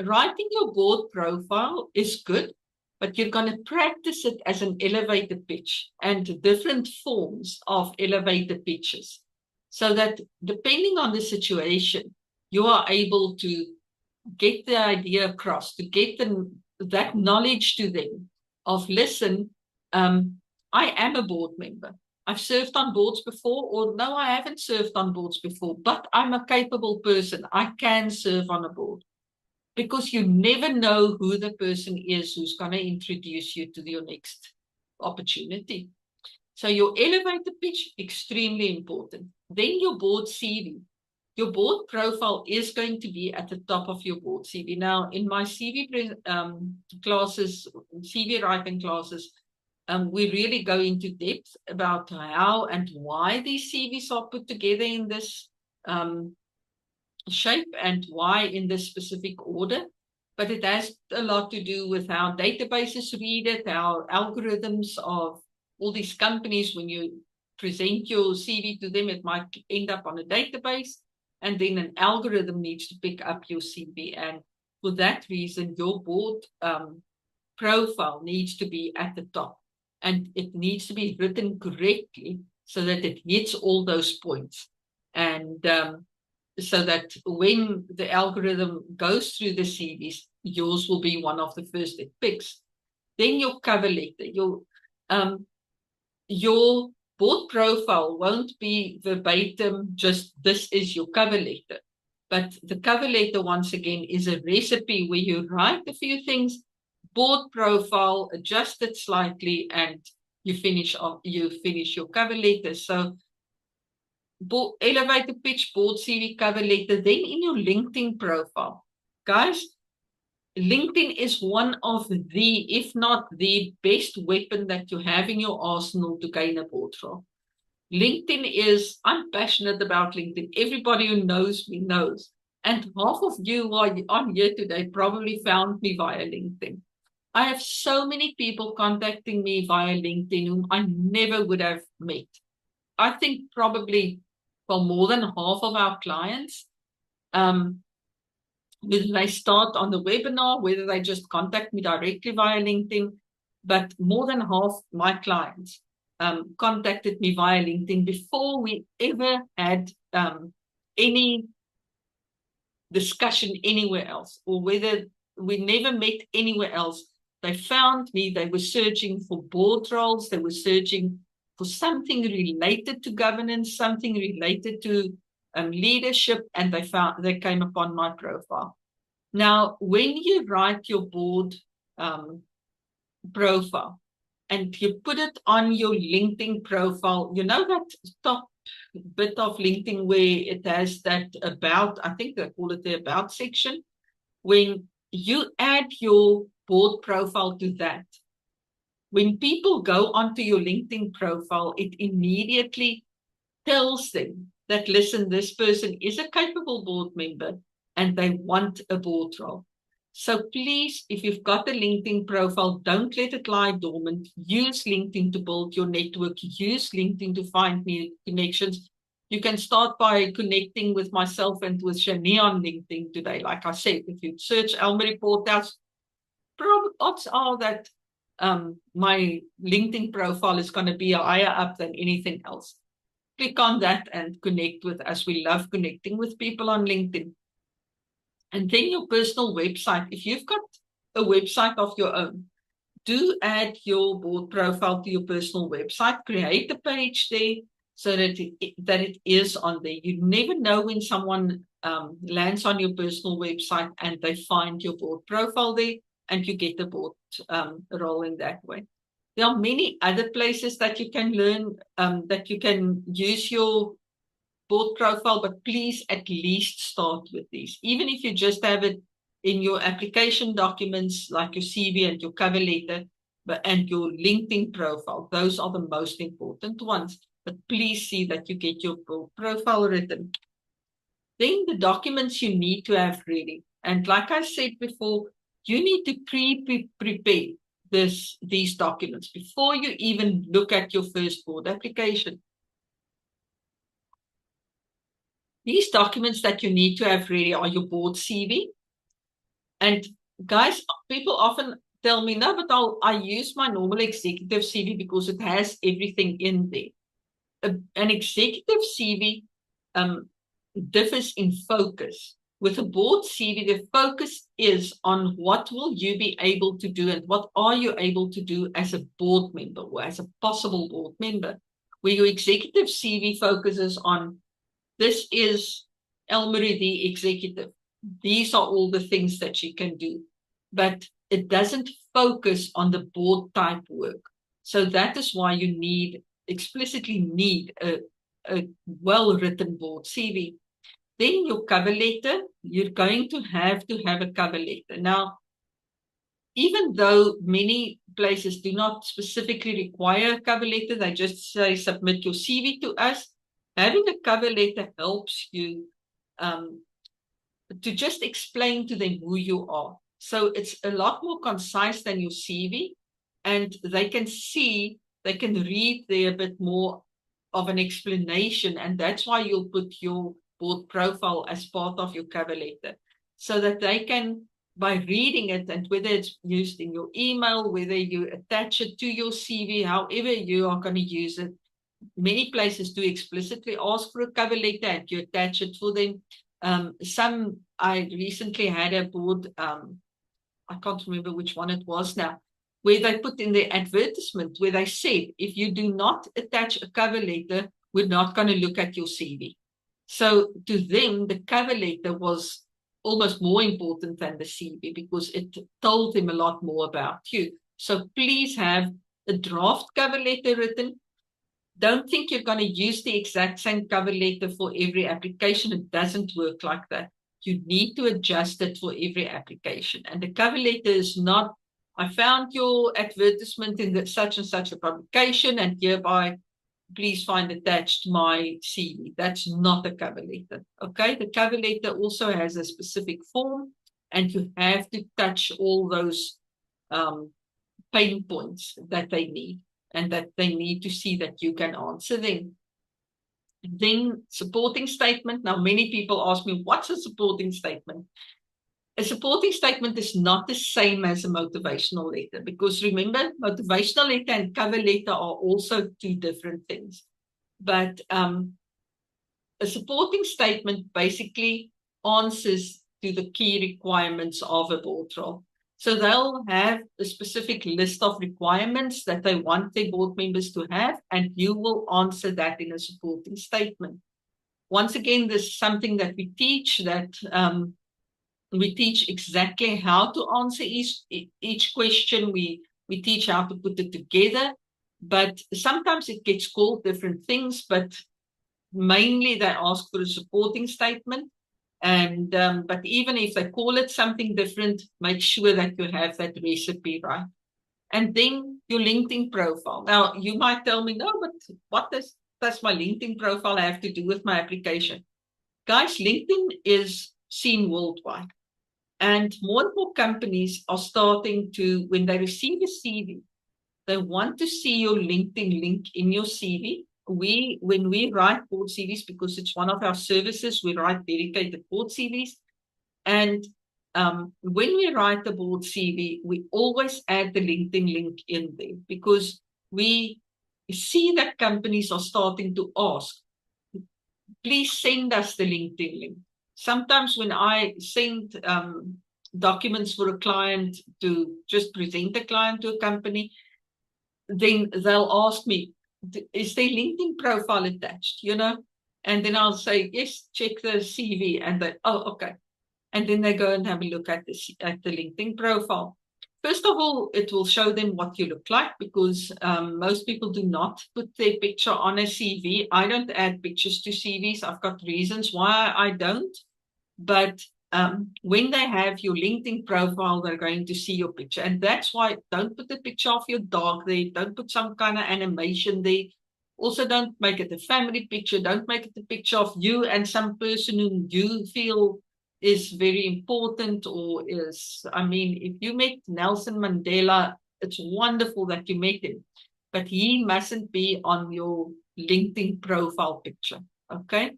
Speaker 1: writing your board profile is good, but you're going to practice it as an elevator pitch and different forms of elevator pitches, so that depending on the situation, you are able to get the idea across, to get that knowledge to them of, listen, I am a board member. I've served on boards before, or no, I haven't served on boards before, but I'm a capable person. I can serve on a board. Because you never know who the person is who's going to introduce you to your next opportunity. So your elevator pitch, extremely important. Then your board CV. Your board profile is going to be at the top of your board CV. Now, in my CV classes, CV writing classes, we really go into depth about how and why these CVs are put together in this shape and why in this specific order. But it has a lot to do with how databases read it, how algorithms of all these companies, when you present your CV to them, it might end up on a database, and then an algorithm needs to pick up your CV. And for that reason, your board profile needs to be at the top, and it needs to be written correctly so that it hits all those points. And so that when the algorithm goes through the CVs, yours will be one of the first it picks. Then your cover letter, your board profile won't be verbatim, just this is your cover letter. But the cover letter, once again, is a recipe where you write a few things, board profile, adjust it slightly, and you finish your cover letter. So elevator pitch, board CV, cover letter. Then in your LinkedIn profile, guys, LinkedIn is one of the, if not the best weapon that you have in your arsenal to gain a board role. LinkedIn is, I'm passionate about LinkedIn. Everybody who knows me knows. And half of you who are on here today probably found me via LinkedIn. I have so many people contacting me via LinkedIn whom I never would have met. I think probably for more than half of our clients, whether they start on the webinar, whether they just contact me directly via LinkedIn, but more than half my clients contacted me via LinkedIn before we ever had any discussion anywhere else, or whether we never met anywhere else. They found me, they were searching for board roles, they were searching for something related to governance, something related to leadership, and they came upon my profile. Now, when you write your board profile and you put it on your LinkedIn profile, you know that top bit of LinkedIn where it has that about, I think they call it the about section. When you add your board profile to that, when people go onto your LinkedIn profile, it immediately tells them that, listen, this person is a capable board member and they want a board role. So please, if you've got a LinkedIn profile, don't let it lie dormant. Use LinkedIn to build your network. Use LinkedIn to find new connections. You can start by connecting with myself and with Shani on LinkedIn today. Like I said, if you search Elmarie Porthouse, odds are that my LinkedIn profile is going to be higher up than anything else. Click on that and connect with us. We love connecting with people on LinkedIn. And then your personal website. If you've got a website of your own, do add your board profile to your personal website. Create a page there so that it is on there. You never know when someone lands on your personal website and they find your board profile there and you get the board role in that way. There are many other places that you can learn, that you can use your board profile, but please at least start with these. Even if you just have it in your application documents, like your CV and your cover letter, and your LinkedIn profile, those are the most important ones. But please see that you get your profile written. Then the documents you need to have ready. And like I said before, you need to prepare these documents before you even look at your first board application. These documents that you need to have ready are your board CV. And guys, people often tell me, no, but I use my normal executive CV because it has everything in there. An executive CV differs in focus. With a board CV, the focus is on what will you be able to do and what are you able to do as a board member or as a possible board member. Where your executive CV focuses on, this is Elmarie the executive. These are all the things that she can do. But it doesn't focus on the board type work. So that is why you explicitly need a well-written board CV. Then your cover letter, you're going to have a cover letter. Now, even though many places do not specifically require a cover letter, they just say submit your CV to us. Having a cover letter helps you to just explain to them who you are. So it's a lot more concise than your CV, and they can read there a bit more of an explanation, and that's why you'll put your board profile as part of your cover letter, so that they can, by reading it, and whether it's used in your email, whether you attach it to your CV, however you are going to use it. Many places do explicitly ask for a cover letter and you attach it for them. I recently had a board, I can't remember which one it was now, where they put in their advertisement where they said, if you do not attach a cover letter, we're not going to look at your CV. So to them, the cover letter was almost more important than the CV because it told them a lot more about you. So please have a draft cover letter written. Don't think you're going to use the exact same cover letter for every application. It doesn't work like that. You need to adjust it for every application. And the cover letter is not, I found your advertisement in such and such a publication and hereby please find attached my CV. That's not a cover letter. Okay, the cover letter also has a specific form and you have to touch all those pain points that they need, and that they need to see that you can answer them. Then supporting statement. Now, many people ask me, what's a supporting statement? A supporting statement is not the same as a motivational letter, because remember, motivational letter and cover letter are also two different things. But a supporting statement basically answers to the key requirements of a board role. So they'll have a specific list of requirements that they want their board members to have, and you will answer that in a supporting statement. Once again, this is something that we teach, that we teach exactly how to answer each question. We teach how to put it together, but sometimes it gets called different things, but mainly they ask for a supporting statement. And but even if they call it something different, make sure that you have that recipe right. And then your LinkedIn profile. Now, you might tell me, no, but what does my LinkedIn profile have to do with my application? Guys, LinkedIn is seen worldwide. And more companies are starting to, when they receive a CV, they want to see your LinkedIn link in your CV. When we write board CVs, because it's one of our services, we write dedicated board CVs. And when we write the board CV, we always add the LinkedIn link in there, because we see that companies are starting to ask, please send us the LinkedIn link. Sometimes when I send documents for a client to just present a client to a company, then they'll ask me, is their LinkedIn profile attached, And then I'll say, yes, check the CV. And they, oh, okay. And then they go and have a look at the LinkedIn profile. First of all, it will show them what you look like, because most people do not put their picture on a CV. I don't add pictures to CVs. I've got reasons why I don't. But when they have your LinkedIn profile, they're going to see your picture. And that's why don't put the picture of your dog there. Don't put some kind of animation there. Also, don't make it a family picture. Don't make it a picture of you and some person who you feel is very important, or is, if you met Nelson Mandela, it's wonderful that you met him, but he mustn't be on your LinkedIn profile picture, okay?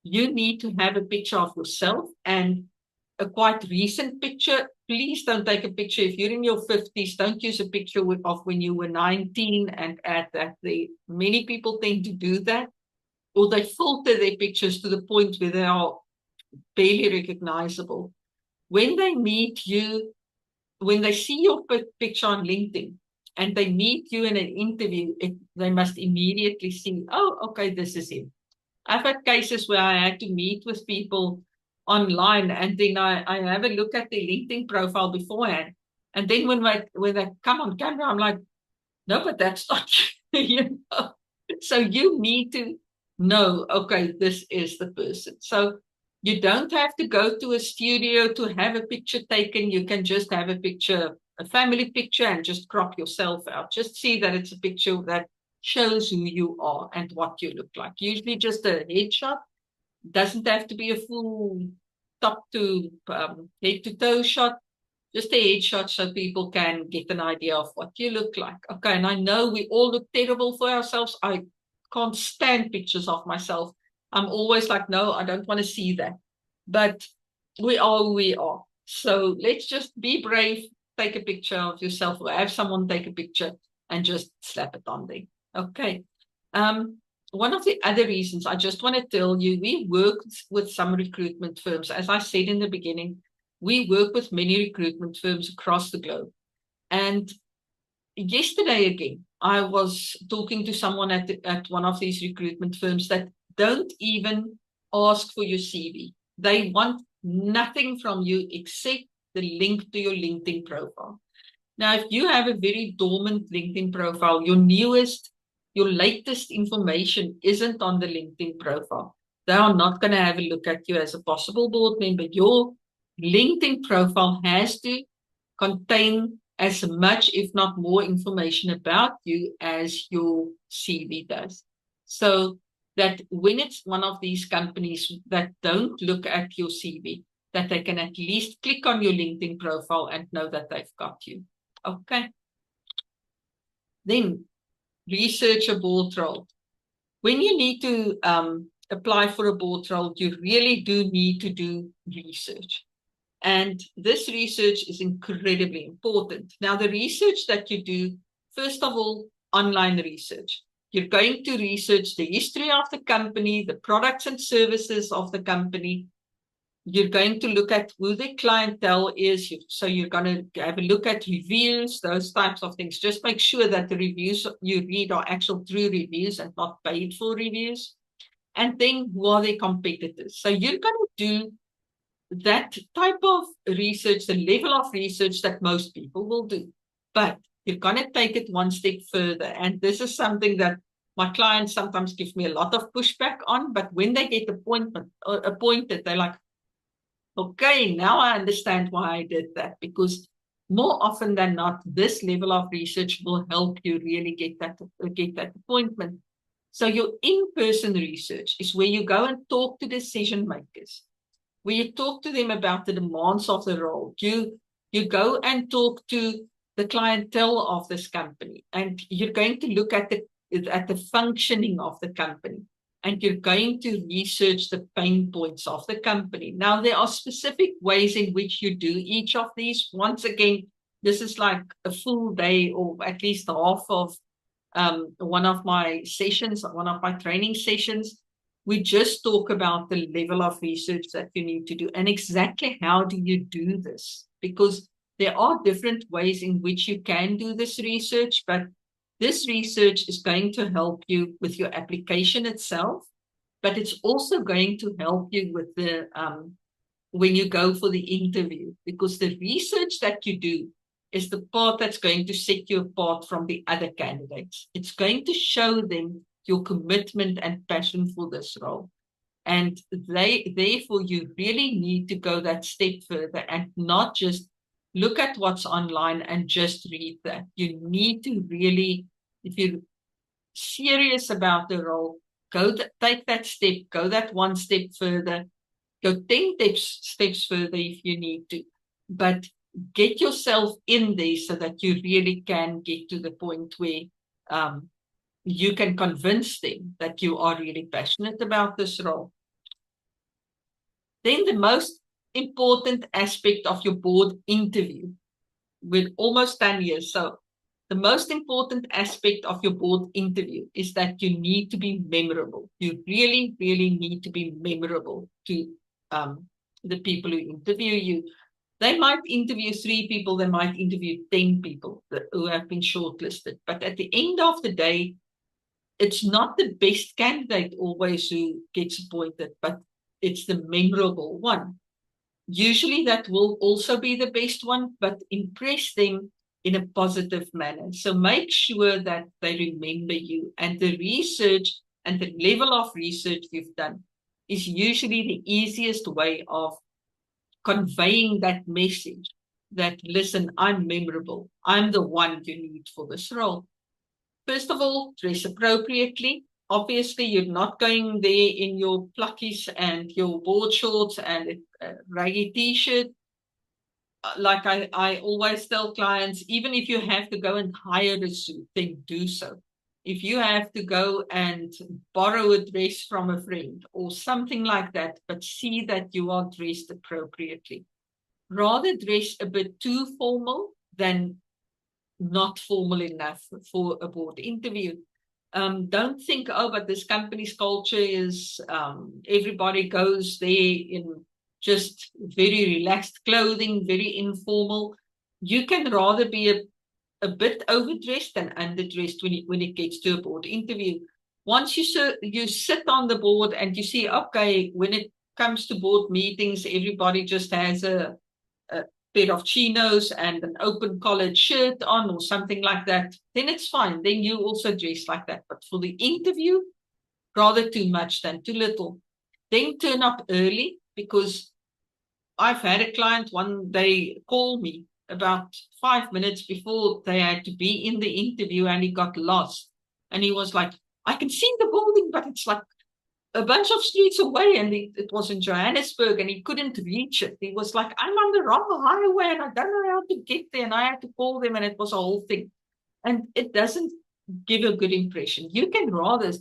Speaker 1: You need to have a picture of yourself, and a quite recent picture. Please don't take a picture if you're in your 50s. Don't use a picture of when you were 19 and add that there. Many people tend to do that, or they filter their pictures to the point where they are barely recognizable. When they meet you, when they see your picture on LinkedIn and they meet you in an interview, they must immediately see, oh, okay, this is him. I've had cases where I had to meet with people online, and then I have a look at their LinkedIn profile beforehand. And then when they come on camera, I'm like, no, but that's not you. So you need to know, okay, this is the person. So you don't have to go to a studio to have a picture taken. You can just have a picture, a family picture, and just crop yourself out. Just see that it's a picture that shows who you are and what you look like. Usually just a headshot. Doesn't have to be a full top to head to toe shot. Just a headshot so people can get an idea of what you look like. Okay, and I know we all look terrible for ourselves. I can't stand pictures of myself. I'm always like, no, I don't want to see that. But we are who we are. So let's just be brave, take a picture of yourself, or have someone take a picture and just slap it on there. Okay. One of the other reasons I just want to tell you, we work with some recruitment firms. As I said in the beginning, we work with many recruitment firms across the globe. And yesterday again, I was talking to someone at one of these recruitment firms that don't even ask for your CV. They want nothing from you except the link to your LinkedIn profile. Now, if you have a very dormant LinkedIn profile, your latest information isn't on the LinkedIn profile, they are not going to have a look at you as a possible board member. Your LinkedIn profile has to contain as much, if not more, information about you as your CV does. So that when it's one of these companies that don't look at your CV, that they can at least click on your LinkedIn profile and know that they've got you. Okay. Then research a board role. When you need to apply for a board role, you really do need to do research. And this research is incredibly important. Now, the research that you do, first of all, online research. You're going to research the history of the company, the products and services of the company. You're going to look at who the clientele is. So you're going to have a look at reviews, those types of things. Just make sure that the reviews you read are actual true reviews and not paid for reviews. And then who are their competitors? So you're going to do that type of research, the level of research that most people will do. But you're going to take it one step further. And this is something that my clients sometimes give me a lot of pushback on. But when they get appointed, they're like, okay, now I understand why I did that. Because more often than not, this level of research will help you really get that appointment. So your in-person research is where you go and talk to decision makers, where you talk to them about the demands of the role. You go and talk to the clientele of this company, and you're going to look at the functioning of the company, and you're going to research the pain points of the company. Now, there are specific ways in which you do each of these. Once again, this is like a full day or at least half of one of my sessions, one of my training sessions. We just talk about the level of research that you need to do and exactly how do you do this, because there are different ways in which you can do this research, but this research is going to help you with your application itself, but it's also going to help you with the when you go for the interview, because the research that you do is the part that's going to set you apart from the other candidates. It's going to show them your commitment and passion for this role. And therefore, you really need to go that step further and not just look at what's online and just read that. You need to really, if you're serious about the role, take that step, go that one step further, go 10 steps further if you need to. But get yourself in there so that you really can get to the point where you can convince them that you are really passionate about this role. Then the most important aspect of your board interview, we're almost done here. So the most important aspect of your board interview is that you need to be memorable. You really, really need to be memorable to the people who interview you. They might interview 3 people, they might interview 10 people who have been shortlisted. But at the end of the day, it's not the best candidate always who gets appointed, but it's the memorable one. Usually that will also be the best one, but impress them in a positive manner. So make sure that they remember you. And the research and the level of research you've done is usually the easiest way of conveying that message that, listen, I'm memorable. I'm the one you need for this role. First of all, dress appropriately. Obviously, you're not going there in your pluckies and your board shorts and a raggy t-shirt. Like I always tell clients, even if you have to go and hire a suit, then do so. If you have to go and borrow a dress from a friend or something like that, but see that you are dressed appropriately. Rather dress a bit too formal than not formal enough for a board interview. Don't think, oh, but this company's culture is everybody goes there in just very relaxed clothing, very informal. You can rather be a bit overdressed than underdressed when it gets to a board interview. Once you sit on the board and you see, okay, when it comes to board meetings, everybody just has a pair of chinos and an open collared shirt on or something like that, then it's fine. Then you also dress like that. But for the interview, rather too much than too little. Then turn up early, because I've had a client one day call me about 5 minutes before they had to be in the interview, and he got lost. And he was like, I can see the building, but it's like a bunch of streets away, and it was in Johannesburg, and he couldn't reach it. He was like, I'm on the wrong highway and I don't know how to get there, and I had to call them, and it was a whole thing. And it doesn't give a good impression. You can rather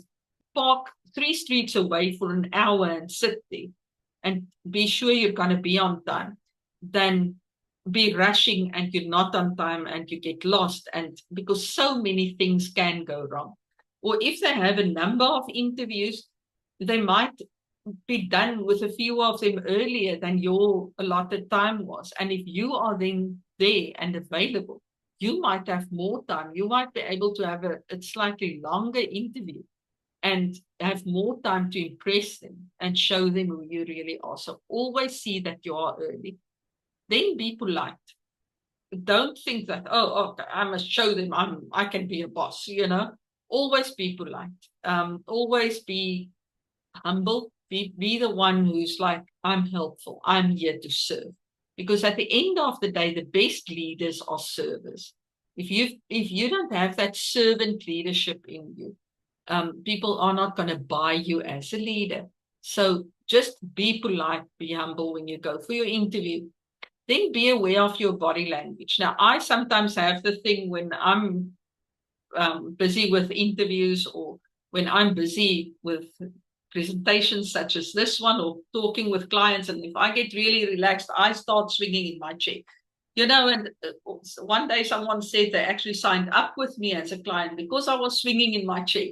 Speaker 1: park 3 streets away for an hour and sit there and be sure you're going to be on time than be rushing and you're not on time and you get lost, and because so many things can go wrong. Or if they have a number of interviews, they might be done with a few of them earlier than your allotted time was. And if you are then there and available, you might have more time. You might be able to have a slightly longer interview and have more time to impress them and show them who you really are. So always see that you are early. Then be polite. Don't think that, okay, I must show them I can be a boss, Always be polite. Always be humble. Be the one who's like, I'm helpful. I'm here to serve. Because at the end of the day, the best leaders are servers. If you don't have that servant leadership in you, people are not going to buy you as a leader. So just be polite, be humble when you go for your interview. Then be aware of your body language. Now, I sometimes have the thing when I'm busy with interviews, or when I'm busy with presentations such as this one, or talking with clients, and if I get really relaxed, I start swinging in my chair. And one day someone said they actually signed up with me as a client because I was swinging in my chair.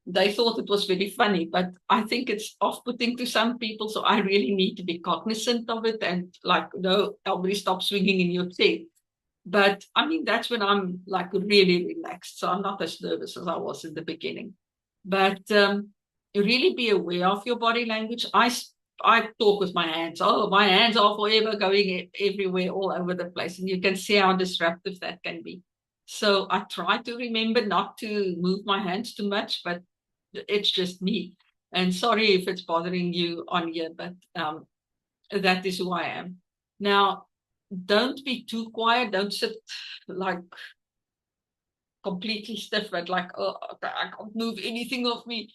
Speaker 1: They thought it was very funny, but I think it's off-putting to some people. So I really need to be cognizant of it and like, no, everybody stop swinging in your chair. But I mean, that's when I'm like really relaxed. So I'm not as nervous as I was in the beginning. But really be aware of your body language. I talk with my hands. Oh, my hands are forever going everywhere, all over the place. And you can see how disruptive that can be. So I try to remember not to move my hands too much, but it's just me. And sorry if it's bothering you on here, but that is who I am. Now, don't be too quiet. Don't sit like completely stiff, but like, oh, I can't move anything of me,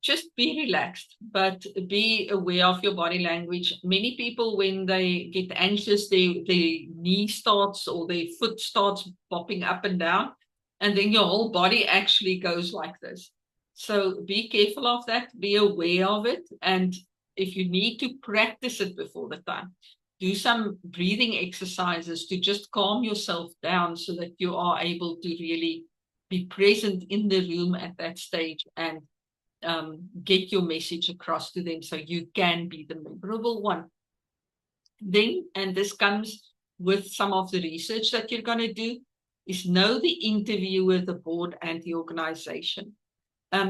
Speaker 1: Just be relaxed, but be aware of your body language. Many people, when they get anxious, their knee starts or their foot starts bopping up and down, and then your whole body actually goes like this. So be careful of that, be aware of it, and if you need to practice it before the time, do some breathing exercises to just calm yourself down so that you are able to really be present in the room at that stage and get your message across to them so you can be the memorable one. Then, and this comes with some of the research that you're going to do, is know the interviewer, the board, and the organization.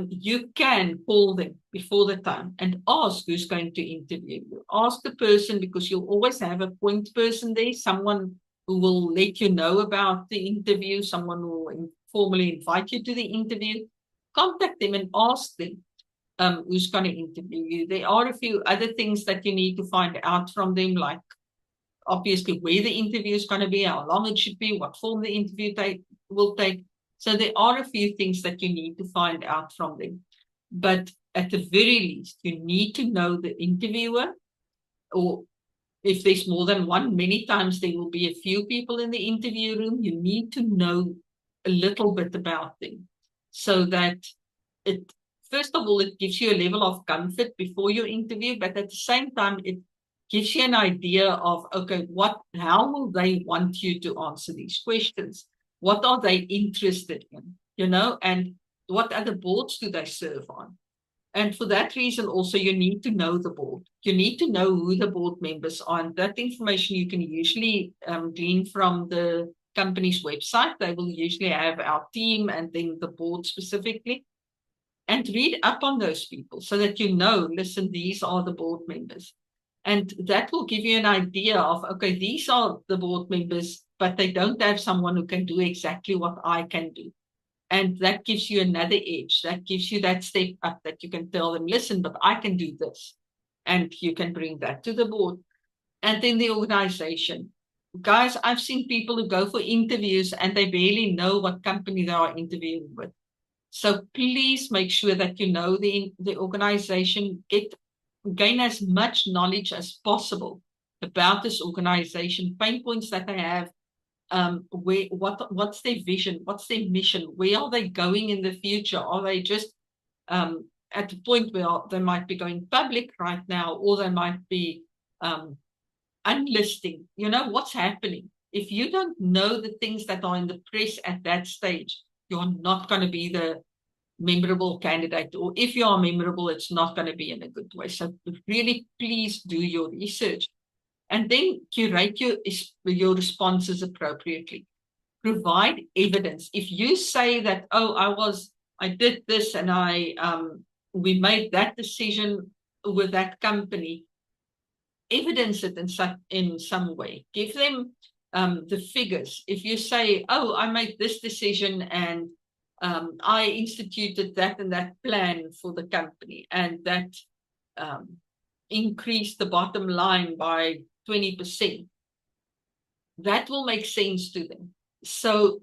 Speaker 1: You can call them before the time and ask who's going to interview you. Ask the person, because you'll always have a point person there, someone who will let you know about the interview, someone who will formally invite you to the interview. Contact them and ask them who's going to interview you. There are a few other things that you need to find out from them, like obviously where the interview is going to be, how long it should be, what form the interview will take. So there are a few things that you need to find out from them. But at the very least, you need to know the interviewer, or if there's more than one, many times there will be a few people in the interview room. You need to know a little bit about them so that first of all, it gives you a level of comfort before your interview, but at the same time, it gives you an idea of, okay, how will they want you to answer these questions? What are they interested in, and what other boards do they serve on? And for that reason, also, you need to know the board. You need to know who the board members are. And that information you can usually glean from the company's website. They will usually have our team and then the board specifically. And read up on those people so that listen, these are the board members. And that will give you an idea of, okay, these are the board members, but they don't have someone who can do exactly what I can do. And that gives you another edge. That gives you that step up that you can tell them, listen, but I can do this. And you can bring that to the board. And then the organization. Guys, I've seen people who go for interviews and they barely know what company they are interviewing with. So please make sure that you know the organization, gain as much knowledge as possible about this organization, pain points that they have, what's their vision, what's their mission, where are they going in the future? Are they just at the point where they might be going public right now, or they might be unlisting? You know, what's happening? If you don't know the things that are in the press at that stage, you're not going to be the memorable candidate, or if you are memorable, it's not going to be in a good way. So really, please do your research and then curate your responses appropriately. Provide evidence. If you say that, oh, I did this and we made that decision with that company, evidence it in some way. Give them the figures. If you say, oh, I made this decision and I instituted that and that plan for the company, and that increased the bottom line by 20%, that will make sense to them. So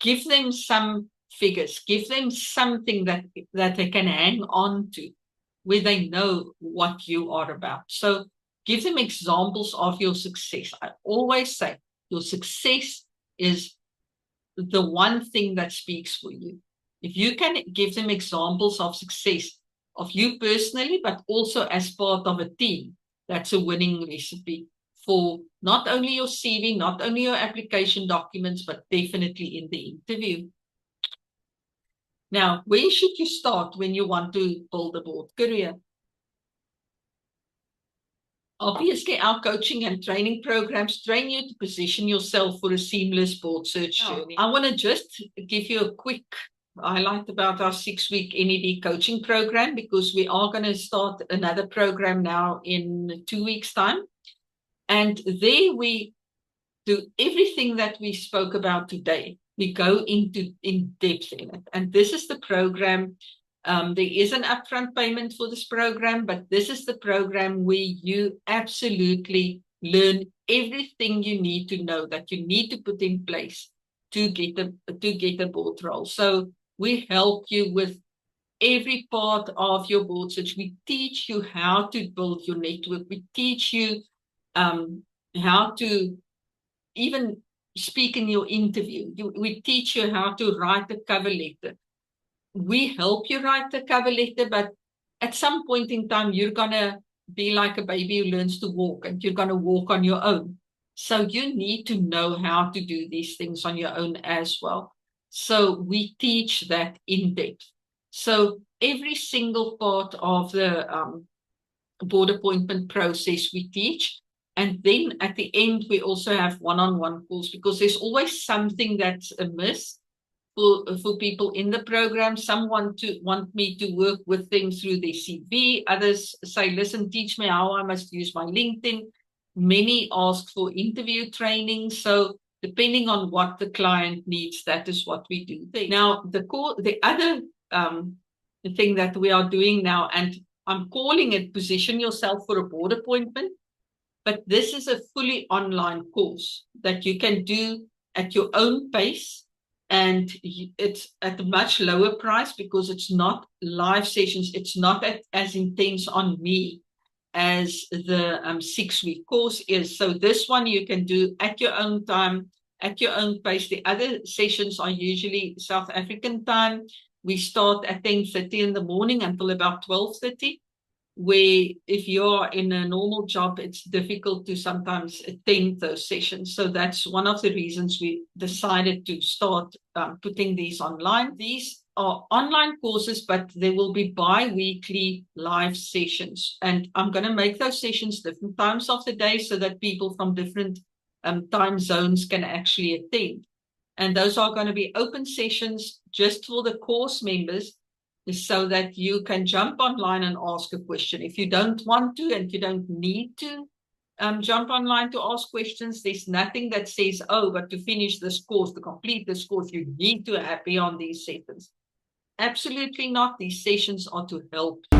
Speaker 1: give them some figures, give them something that they can hang on to, where they know what you are about. So give them examples of your success. I always say your success is the one thing that speaks for you. If you can give them examples of success of you personally, but also as part of a team, that's a winning recipe for not only your CV, not only your application documents, but definitely in the interview. Now, where should you start when you want to build a board career? Obviously, our coaching and training programs train you to position yourself for a seamless board search journey. I want to just give you a quick highlight about our 6-week NED coaching program, because we are going to start another program now in 2 weeks' time. And there we do everything that we spoke about today. We go in depth in it. And this is the program. There is an upfront payment for this program, but this is the program where you absolutely learn everything you need to know, that you need to put in place to get a board role. So we help you with every part of your board search. We teach you how to build your network. We teach you how to even speak in your interview. We teach you how to write a cover letter. We help you write the cover letter, but at some point in time, you're going to be like a baby who learns to walk, and you're going to walk on your own. So you need to know how to do these things on your own as well. So we teach that in depth. So every single part of the board appointment process we teach. And then at the end, we also have one-on-one calls, because there's always something that's amiss for people in the program. Some want me to work with them through their CV. Others say, listen, teach me how I must use my LinkedIn. Many ask for interview training. So depending on what the client needs, that is what we do. Now, the other thing that we are doing now, and I'm calling it Position Yourself for a Board Appointment, but this is a fully online course that you can do at your own pace. And it's at a much lower price, because it's not live sessions. It's not as intense on me as the 6-week course is. So this one you can do at your own time, at your own pace. The other sessions are usually South African time. We start at 10:30 in the morning until about 12:30. Where if you're in a normal job, it's difficult to sometimes attend those sessions. So that's one of the reasons we decided to start putting these online. These are online courses, but they will be bi-weekly live sessions. And I'm going to make those sessions different times of the day, so that people from different time zones can actually attend. And those are going to be open sessions just for the course members, so that you can jump online and ask a question. If you don't want to, and you don't need to jump online to ask questions, there's nothing that says, oh, but to finish this course, to complete this course, you need to be on these sessions. Absolutely not. These sessions are to help you.